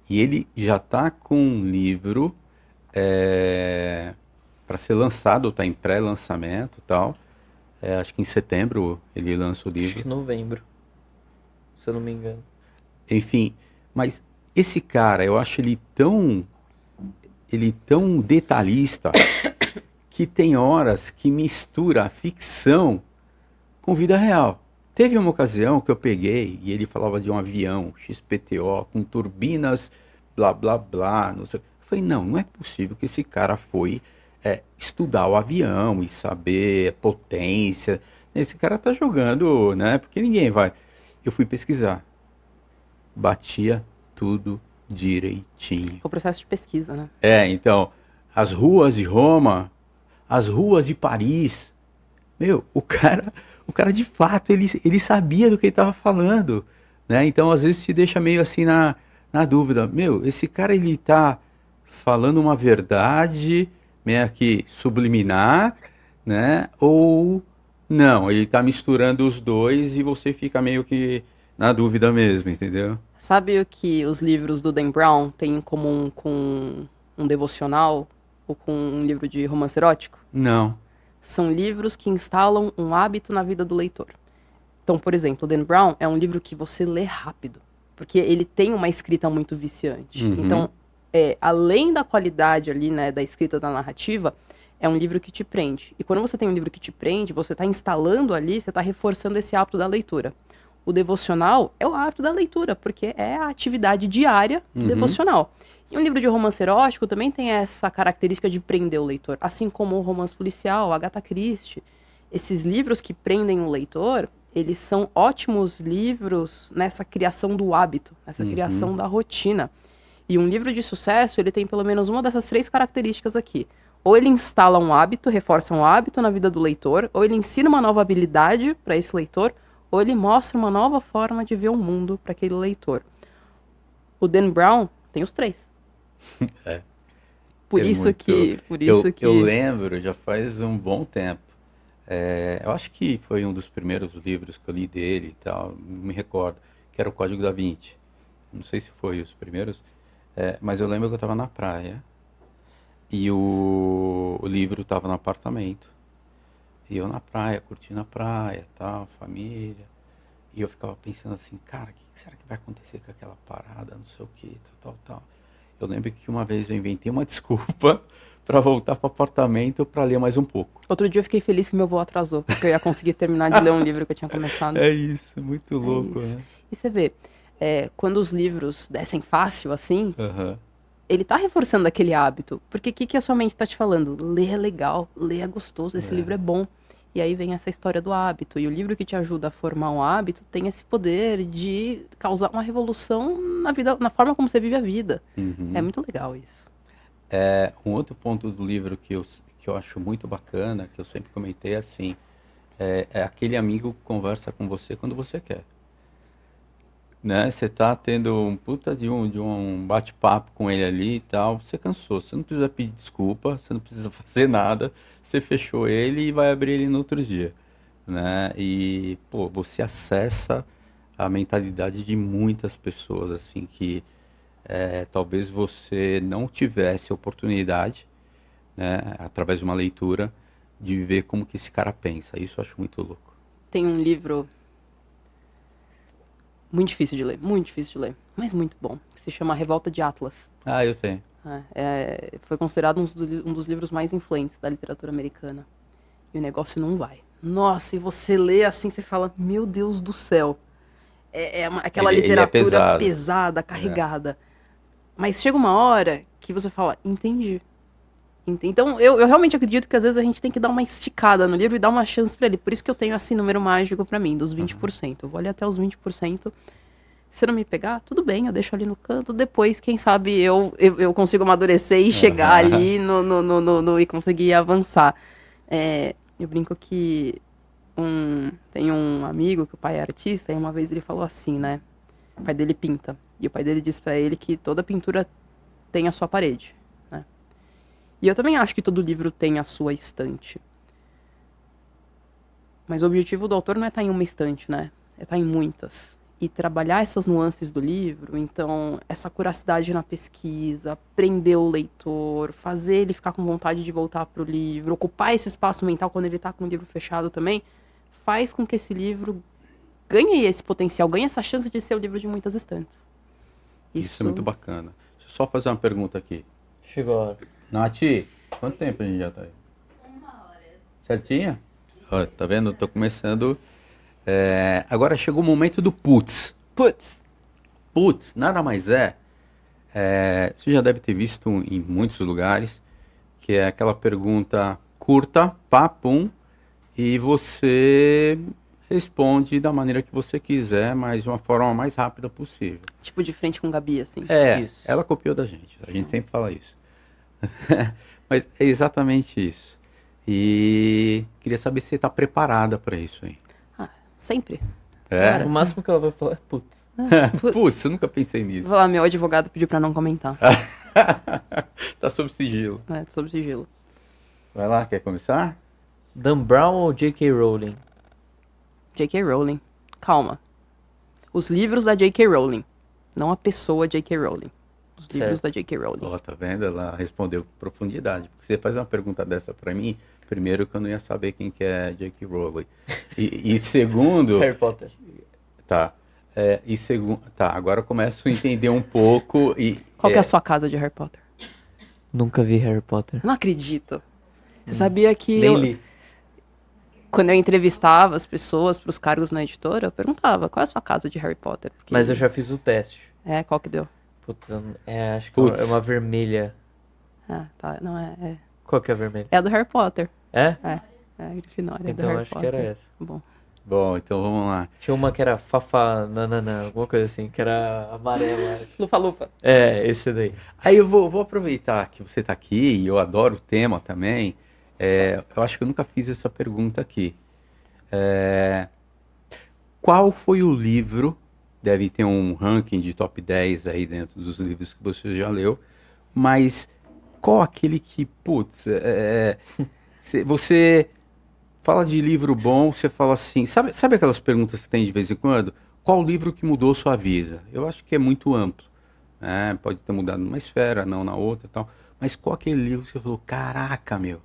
E ele já está com um livro para ser lançado, está em pré-lançamento e tal. Acho que em setembro ele lança o livro. Acho que novembro, se eu não me engano. Enfim, mas esse cara, eu acho ele tão detalhista que tem horas que mistura a ficção com vida real. Teve uma ocasião que eu peguei e ele falava de um avião XPTO com turbinas, blá, blá, blá. Não sei. Eu falei, não é possível que esse cara foi estudar o avião e saber a potência. Esse cara tá jogando, né? Porque ninguém vai. Eu fui pesquisar. Batia tudo direitinho. O processo de pesquisa, né? Então, as ruas de Roma, as ruas de Paris. Meu, o cara de fato, ele sabia do que ele estava falando, né? Então, às vezes, te deixa meio assim na dúvida. Meu, esse cara, ele tá falando uma verdade meio que subliminar, né? Ou não, ele tá misturando os dois e você fica meio que na dúvida mesmo, entendeu? Sabe o que os livros do Dan Brown têm em comum com um devocional ou com um livro de romance erótico? Não. são livros que instalam um hábito na vida do leitor. Então, por exemplo, o Dan Brown é um livro que você lê rápido, porque ele tem uma escrita muito viciante. Uhum. Então, além da qualidade ali, né, da escrita da narrativa, é um livro que te prende. E quando você tem um livro que te prende, você está instalando ali, você está reforçando esse hábito da leitura. O devocional é o hábito da leitura, porque é a atividade diária devocional. E um livro de romance erótico também tem essa característica de prender o leitor. Assim como o romance policial, Agatha Christie. Esses livros que prendem o leitor, eles são ótimos livros nessa criação do hábito, nessa criação da rotina. E um livro de sucesso, ele tem pelo menos uma dessas 3 características aqui. Ou ele instala um hábito, reforça um hábito na vida do leitor, ou ele ensina uma nova habilidade para esse leitor, ou ele mostra uma nova forma de ver o mundo para aquele leitor. O Dan Brown tem os 3. Por isso que... Eu lembro, já faz um bom tempo. Eu acho que foi um dos primeiros livros que eu li dele e tal, não me recordo, que era o Código da Vinci. Não sei se foi os primeiros, mas eu lembro que eu estava na praia e o livro estava no apartamento. E eu na praia, curtindo a praia, tal, família. E eu ficava pensando assim, cara, o que será que vai acontecer com aquela parada, não sei o que, tal. Eu lembro que uma vez eu inventei uma desculpa para voltar para o apartamento para ler mais um pouco. Outro dia eu fiquei feliz que meu voo atrasou, porque eu ia conseguir terminar de ler um livro que eu tinha começado. É isso, muito louco, isso. né? E você vê, quando os livros descem fácil assim, Uhum. ele tá reforçando aquele hábito. Porque o que a sua mente tá te falando? Ler é legal, ler é gostoso, esse livro é bom. E aí vem essa história do hábito. E o livro que te ajuda a formar um hábito tem esse poder de causar uma revolução na vida, na forma como você vive a vida. Uhum. É muito legal isso. Um outro ponto do livro que eu acho muito bacana, que eu sempre comentei, é assim, é aquele amigo que conversa com você quando você quer. Né? Você tá tendo um puta de um bate-papo com ele ali e tal, você cansou, você não precisa pedir desculpa, você não precisa fazer nada, você fechou ele e vai abrir ele no outro dia, né? E, pô, você acessa a mentalidade de muitas pessoas, assim, que talvez você não tivesse oportunidade, né, através de uma leitura, de ver como que esse cara pensa. Isso eu acho muito louco. Tem um livro muito difícil de ler, mas muito bom, que se chama Revolta de Atlas. Ah, eu tenho. Foi considerado um dos livros mais influentes da literatura americana. E o negócio não vai. Nossa, e você lê assim, você fala, meu Deus do céu. Aquela literatura pesada, carregada. Mas chega uma hora que você fala, entendi. Então, eu realmente acredito que às vezes a gente tem que dar uma esticada no livro e dar uma chance pra ele. Por isso que eu tenho esse número mágico pra mim, dos 20%. Eu vou ali até os 20%. Se não me pegar, tudo bem, eu deixo ali no canto. Depois, quem sabe, eu consigo amadurecer e chegar ali e conseguir avançar. Eu brinco que tem um amigo que o pai é artista, e uma vez ele falou assim, né? O pai dele pinta. E o pai dele diz pra ele que toda pintura tem a sua parede, né? E eu também acho que todo livro tem a sua estante. Mas o objetivo do autor não é estar em uma estante, né? É estar em muitas. E trabalhar essas nuances do livro, então, essa curiosidade na pesquisa, prender o leitor, fazer ele ficar com vontade de voltar pro livro, ocupar esse espaço mental quando ele tá com o livro fechado também, faz com que esse livro ganhe esse potencial, ganhe essa chance de ser o livro de muitas estantes. Isso é muito bacana. Deixa eu só fazer uma pergunta aqui. Chegou a hora. Nath, quanto tempo a gente já tá aí? 1 hora. Certinho? Ó, tá vendo? Eu tô começando. Agora chegou o momento do putz. Putz, nada mais você já deve ter visto em muitos lugares, que é aquela pergunta curta, papum, e você responde da maneira que você quiser, mas de uma forma mais rápida possível. Tipo de frente com Gabi, assim. Isso. Ela copiou da gente, a gente sempre fala isso. Mas é exatamente isso. E queria saber se você está preparada para isso aí. Sempre. O máximo que ela vai falar é putz. Putz, eu nunca pensei nisso. Vou lá, meu advogado pediu pra não comentar. Tá sob sigilo. Sob sigilo. Vai lá, quer começar? Dan Brown ou J.K. Rowling? J.K. Rowling. Calma. Os livros da J.K. Rowling. Não a pessoa J.K. Rowling. Os livros da J.K. Rowling. Ó, tá vendo? Ela respondeu com profundidade. Porque você faz uma pergunta dessa pra mim, a primeiro que eu não ia saber quem que é J.K. Rowling. E segundo... Harry Potter. Tá. E segundo... Tá, agora eu começo a entender um pouco e... Qual que é a sua casa de Harry Potter? Nunca vi Harry Potter. Eu não acredito. Você sabia que Nem li. quando eu entrevistava as pessoas para os cargos na editora, eu perguntava, qual é a sua casa de Harry Potter? Porque... Mas eu já fiz o teste. Qual que deu? Putz, acho que Putz. é uma vermelha. Tá, não é. Qual que é a vermelha? É a do Harry Potter. É? É a Grifinória, Então do Harry acho Potter. que era essa. Bom. Bom, então vamos lá. Tinha uma que era nananã, alguma coisa assim, que era amarela, acho. Lufa-lufa. Esse daí. Aí eu vou aproveitar que você está aqui e eu adoro o tema também. Eu acho que eu nunca fiz essa pergunta aqui. Qual foi o livro? Deve ter um ranking de top 10 aí dentro dos livros que você já leu. Mas qual aquele que, putz, você fala de livro bom, você fala assim, sabe aquelas perguntas que tem de vez em quando? Qual livro que mudou sua vida? Eu acho que é muito amplo. Pode ter mudado numa esfera, não na outra e tal. Mas qual aquele livro que você falou, caraca, meu,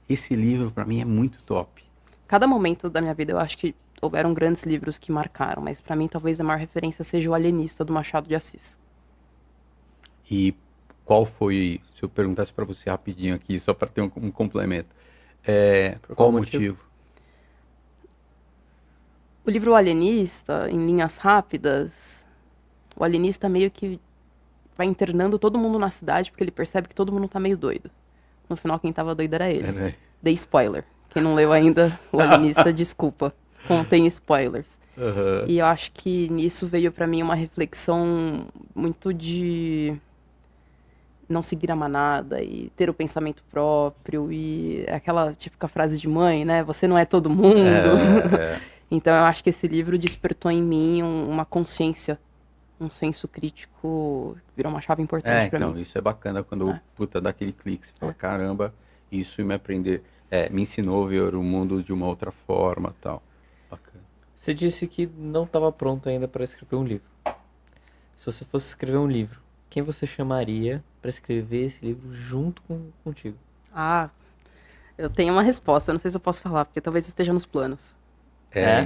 esse livro pra mim é muito top. Cada momento da minha vida eu acho que houveram grandes livros que marcaram, mas pra mim talvez a maior referência seja O Alienista, do Machado de Assis. E qual foi, se eu perguntasse pra você rapidinho aqui, só pra ter um complemento, qual o motivo? O livro O Alienista, em linhas rápidas, o alienista meio que vai internando todo mundo na cidade porque ele percebe que todo mundo tá meio doido. No final, quem tava doido era ele. Né? Dei spoiler. Quem não leu ainda O Alienista, desculpa. Contém spoilers. Uhum. E eu acho que nisso veio pra mim uma reflexão muito de não seguir a manada e ter o pensamento próprio e aquela típica frase de mãe, né? Você não é todo mundo. Então eu acho que esse livro despertou em mim uma consciência, um senso crítico, virou uma chave importante pra mim. Isso é bacana quando dá aquele clique, você fala, caramba, isso me ensinou a ver o mundo de uma outra forma, tal. Bacana. Você disse que não estava pronto ainda para escrever um livro. Se você fosse escrever um livro, quem você chamaria para escrever esse livro junto contigo? Eu tenho uma resposta, não sei se eu posso falar, porque talvez esteja nos planos. Não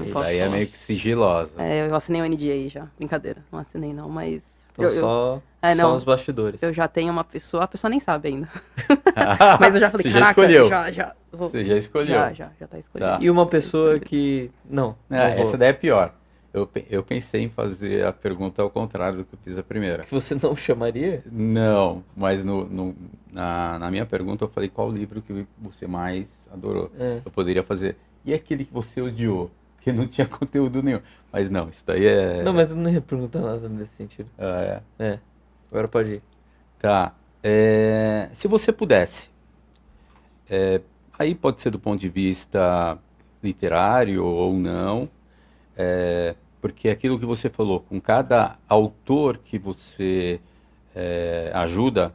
posso daí é falar. meio que sigilosa. Eu assinei o NDA aí já, brincadeira, não assinei não, mas... Então só os bastidores. Eu já tenho uma pessoa, a pessoa nem sabe ainda. Mas eu já falei, Você já caraca, escolheu. Você já escolheu. Já tá escolhido. Tá. E uma pessoa que... Não vou. Essa daí é pior. Eu pensei em fazer a pergunta ao contrário do que eu fiz a primeira. Que você não chamaria? Não, mas na minha pergunta eu falei qual livro que você mais adorou. Eu poderia fazer, e aquele que você odiou? Porque não tinha conteúdo nenhum. Mas não, isso daí é... Não, mas eu não ia perguntar nada nesse sentido. Agora pode ir. Tá. Se você pudesse, aí pode ser do ponto de vista literário ou não, porque aquilo que você falou, com cada autor que você ajuda,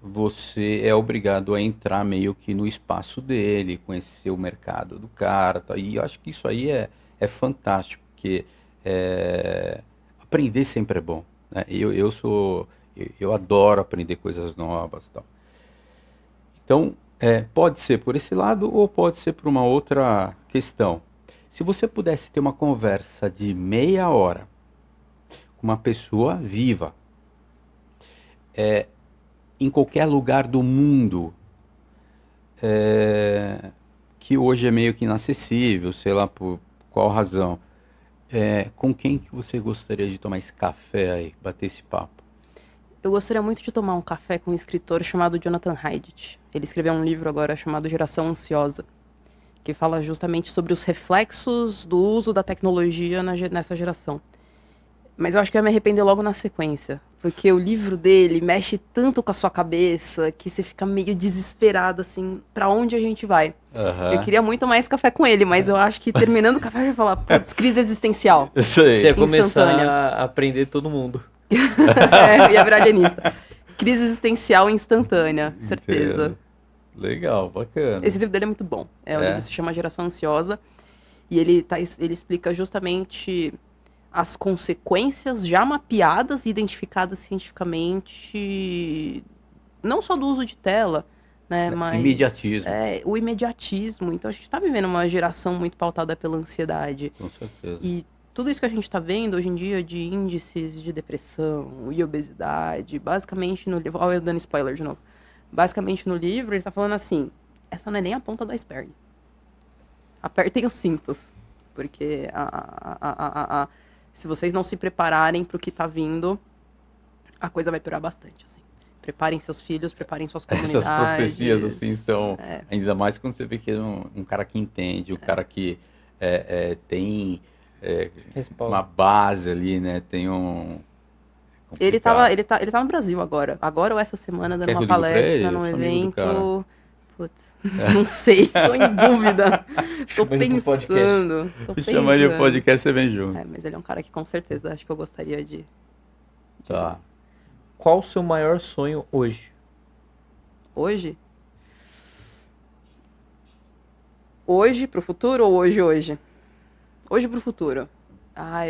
você é obrigado a entrar meio que no espaço dele, conhecer o mercado do cara, tá? E eu acho que isso aí é fantástico, porque aprender sempre é bom, né? Eu adoro aprender coisas novas, tal. Então, pode ser por esse lado ou pode ser por uma outra questão. Se você pudesse ter uma conversa de meia hora com uma pessoa viva, em qualquer lugar do mundo, que hoje é meio que inacessível, sei lá por qual razão, com quem que você gostaria de tomar esse café aí, bater esse papo? Eu gostaria muito de tomar um café com um escritor chamado Jonathan Haidt. Ele escreveu um livro agora chamado Geração Ansiosa, que fala justamente sobre os reflexos do uso da tecnologia nessa geração. Mas eu acho que eu ia me arrepender logo na sequência, porque o livro dele mexe tanto com a sua cabeça que você fica meio desesperado, assim, pra onde a gente vai. Uhum. Eu queria muito mais café com ele, mas eu acho que terminando o café eu ia falar, putz, crise existencial. Isso aí. Você ia começar Instantânea. a aprender todo mundo. Eu ia virar alienista. Crise existencial instantânea, certeza. Entendo. Legal, bacana. Esse livro dele é muito bom. O livro se chama Geração Ansiosa. E ele explica justamente as consequências já mapeadas e identificadas cientificamente, não só do uso de tela, né? Mas Imediatismo. o imediatismo. Então a gente tá vivendo uma geração muito pautada pela ansiedade. Com certeza. E tudo isso que a gente tá vendo hoje em dia de índices de depressão e obesidade, basicamente no livro... Olha eu dando spoiler de novo. Basicamente no livro ele tá falando assim, essa não é nem a ponta do iceberg. Apertem os cintos. Porque se vocês não se prepararem pro que tá vindo, a coisa vai piorar bastante, assim. Preparem seus filhos, preparem suas comunidades. Essas profecias, assim, são... Ainda mais quando você vê que é um cara que entende, um cara que tem uma base ali, né? Tem um... Ele tá no Brasil agora. Agora ou essa semana, dando Quer que uma eu ligo pra palestra ele? num Eu sou amigo do cara. evento... Putz, não sei, tô em dúvida. Tô Chama ele pro podcast. pensando. Chama ele no podcast, você vem junto. Mas ele é um cara que com certeza acho que eu gostaria de... Tá. Qual o seu maior sonho hoje? Hoje? Hoje pro futuro ou hoje? Hoje pro futuro.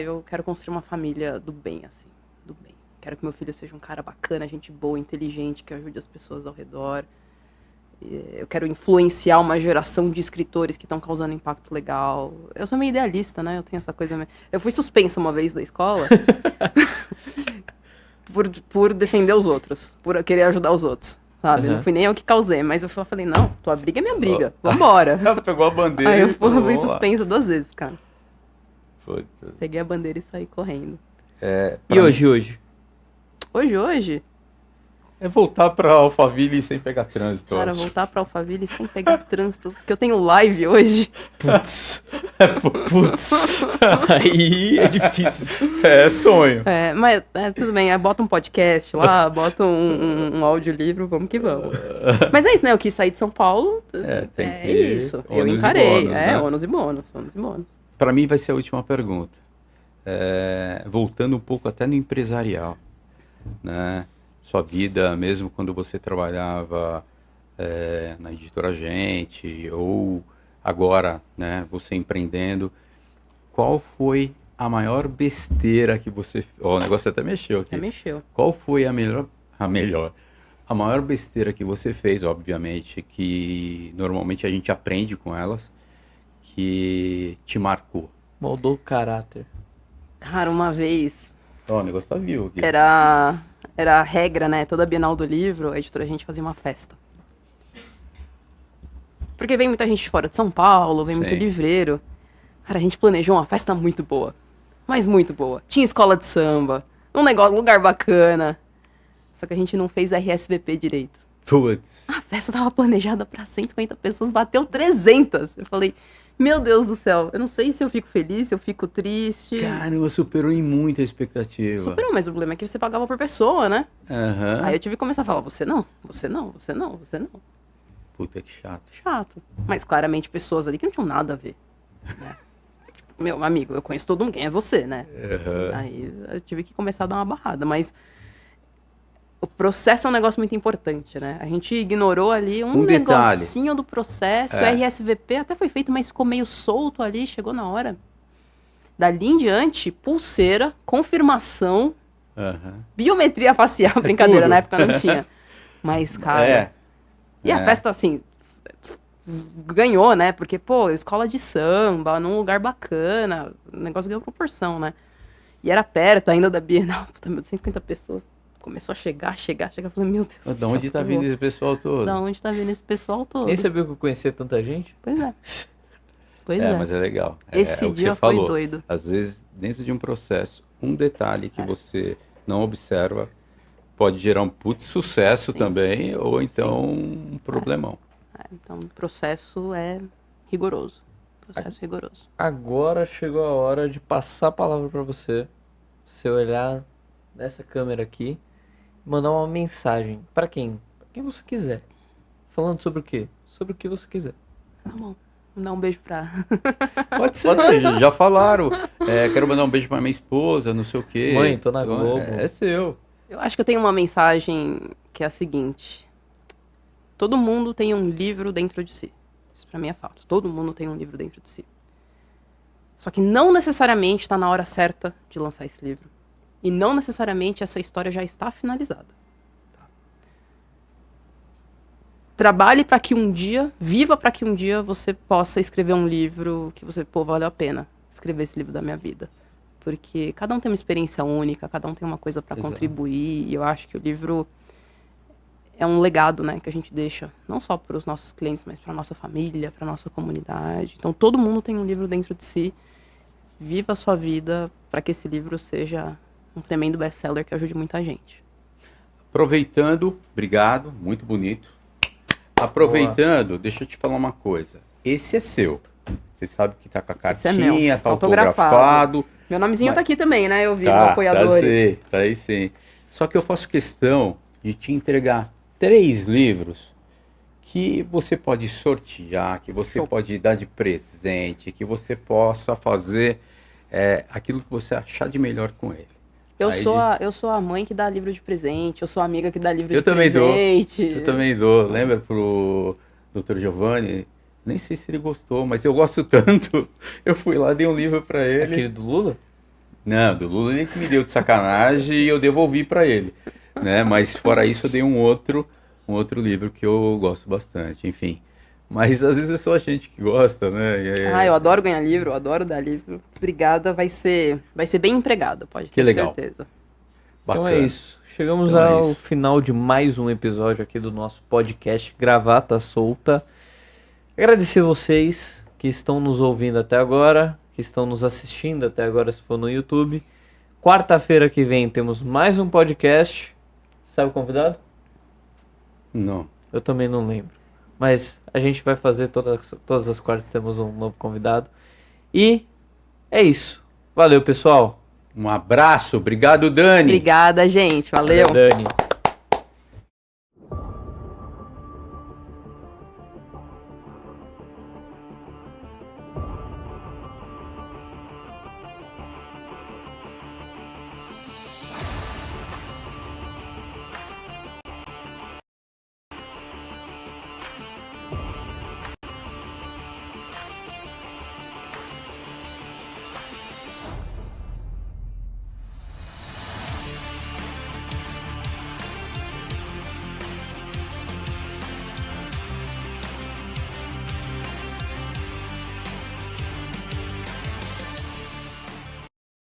Eu quero construir uma família do bem, assim. Do bem. Quero que meu filho seja um cara bacana, gente boa, inteligente, que ajude as pessoas ao redor. Eu quero influenciar uma geração de escritores que estão causando impacto legal. Eu sou meio idealista, né? Eu tenho essa coisa... Eu fui suspensa uma vez da escola por defender os outros, por querer ajudar os outros, sabe? Uhum. Não fui nem eu que causei, mas eu falei, não, tua briga é minha briga, vambora. Pegou a bandeira. Aí eu falou, fui "Vamos lá." suspensa 2 vezes, cara. Puta. Peguei a bandeira e saí correndo. E hoje? Hoje? É voltar pra Alphaville sem pegar trânsito. Cara, eu acho. voltar pra Alphaville sem pegar trânsito, porque eu tenho live hoje. Putz. Aí é difícil. É sonho. Mas tudo bem, bota um podcast lá, bota um audiolivro, vamos que vamos. Mas é isso, né? Eu quis sair de São Paulo, Tem é que isso. Eu ônus e encarei, bônus, né? ônus e bônus. Para mim vai ser a última pergunta. Voltando um pouco até no empresarial, né? Sua vida, mesmo quando você trabalhava na Editora Gente, ou agora, né, você empreendendo, qual foi a maior besteira que você... o negócio até mexeu aqui. Mexeu. Qual foi a maior besteira que você fez, obviamente, que normalmente a gente aprende com elas, que te marcou? Moldou o caráter. Cara, uma vez... O negócio tá vivo aqui. Era a regra, né? Toda Bienal do Livro, a Editora Gente fazia uma festa. Porque vem muita gente de fora de São Paulo, vem muito livreiro. Cara, a gente planejou uma festa muito boa. Mas muito boa. Tinha escola de samba, lugar bacana. Só que a gente não fez RSVP direito. Putz. A festa tava planejada pra 150 pessoas, bateu 300. Eu falei, meu Deus do céu, eu não sei se eu fico feliz, se eu fico triste. Caramba, superou em muita expectativa. Superou, mas o problema é que você pagava por pessoa, né? Aham. Aí eu tive que começar a falar, você não. Puta, que chato. Chato. Mas claramente pessoas ali que não tinham nada a ver. Né? Tipo, meu amigo, eu conheço todo mundo, quem é você, né? Aham. Aí eu tive que começar a dar uma barrada, mas o processo é um negócio muito importante, né? A gente ignorou ali um detalhe. negocinho do processo, o RSVP até foi feito, mas ficou meio solto ali, chegou na hora. Dali em diante, pulseira, confirmação, Aham. biometria facial, brincadeira, tudo. na época não tinha. Mas, cara... E a É. festa, assim, ganhou, né? Porque, pô, escola de samba, num lugar bacana, o negócio ganhou proporção, né? E era perto ainda da Bienal, puta, meu, 150 pessoas. Começou a chegar. Eu falei, meu Deus do Da céu, onde tá vindo esse pessoal todo? Da onde tá vindo esse pessoal todo? Nem sabia que eu conhecia tanta gente. Pois é. Pois é. Mas é legal. Esse é o que dia você foi falou. doido. Às vezes, dentro de um processo, um detalhe que você não observa pode gerar um puto sucesso também, ou então um problemão. Então, o processo é rigoroso. Rigoroso. Agora chegou a hora de passar a palavra pra você. Você olhar nessa câmera aqui e mandar uma mensagem pra quem? Pra quem você quiser. Falando sobre o quê? Sobre o que você quiser. Tá bom. Vou dar um beijo pra... Pode ser, já falaram. Quero mandar um beijo pra minha esposa, não sei o quê. Mãe, tô na Então, Globo. É seu. Eu acho que eu tenho uma mensagem que é a seguinte. Todo mundo tem um livro dentro de si. Isso pra mim é fato. Todo mundo tem um livro dentro de si. Só que não necessariamente está na hora certa de lançar esse livro. E não necessariamente essa história já está finalizada. trabalhe para que um dia, viva para que um dia você possa escrever um livro que você, pô, valeu a pena escrever esse livro da minha vida. Porque cada um tem uma experiência única, cada um tem uma coisa para Exato. contribuir, e eu acho que o livro é um legado, né, que a gente deixa, não só para os nossos clientes, mas para nossa família, para nossa comunidade. Então, todo mundo tem um livro dentro de si. Viva a sua vida para que esse livro seja um tremendo best-seller que ajude muita gente. Aproveitando, obrigado, muito bonito. Aproveitando, deixa eu te falar uma coisa. Esse é seu. Você sabe que tá com a Esse é cartinha, meu, tá autografado. autografado. Meu nomezinho Mas- tá aqui também, né? Eu vi Tá, os apoiadores. tá aí sim. Só que eu faço questão de te entregar 3 livros que você pode sortear, que você Show. pode dar de presente, que você possa fazer aquilo que você achar de melhor com ele. Eu Aí- sou a mãe que dá livro de presente, eu sou a amiga que dá livro Eu de também dou. presente. Eu também dou. Lembra pro Dr. Giovanni? Nem sei se ele gostou, mas eu gosto tanto. Eu fui lá, dei um livro para ele. Aquele do Lula? Não, do Lula ele que me deu de sacanagem e eu devolvi para ele, né? Mas fora isso eu dei um outro livro que eu gosto bastante, enfim. Mas às vezes é só a gente que gosta, né? Eu adoro ganhar livro, eu adoro dar livro. Obrigada, vai ser bem empregado, pode ter Que legal. certeza. Então Bacana. é isso. Chegamos Então é ao isso. final de mais um episódio aqui do nosso podcast Gravata Solta. Agradecer vocês que estão nos ouvindo até agora, que estão nos assistindo até agora, se for no YouTube. Quarta-feira que vem temos mais um podcast. Sabe o convidado? Não. Eu também não lembro. Mas a gente vai fazer todas as quartas temos um novo convidado. E é isso. Valeu, pessoal. Um abraço, obrigado, Dani. Obrigada, gente. Valeu. Dani.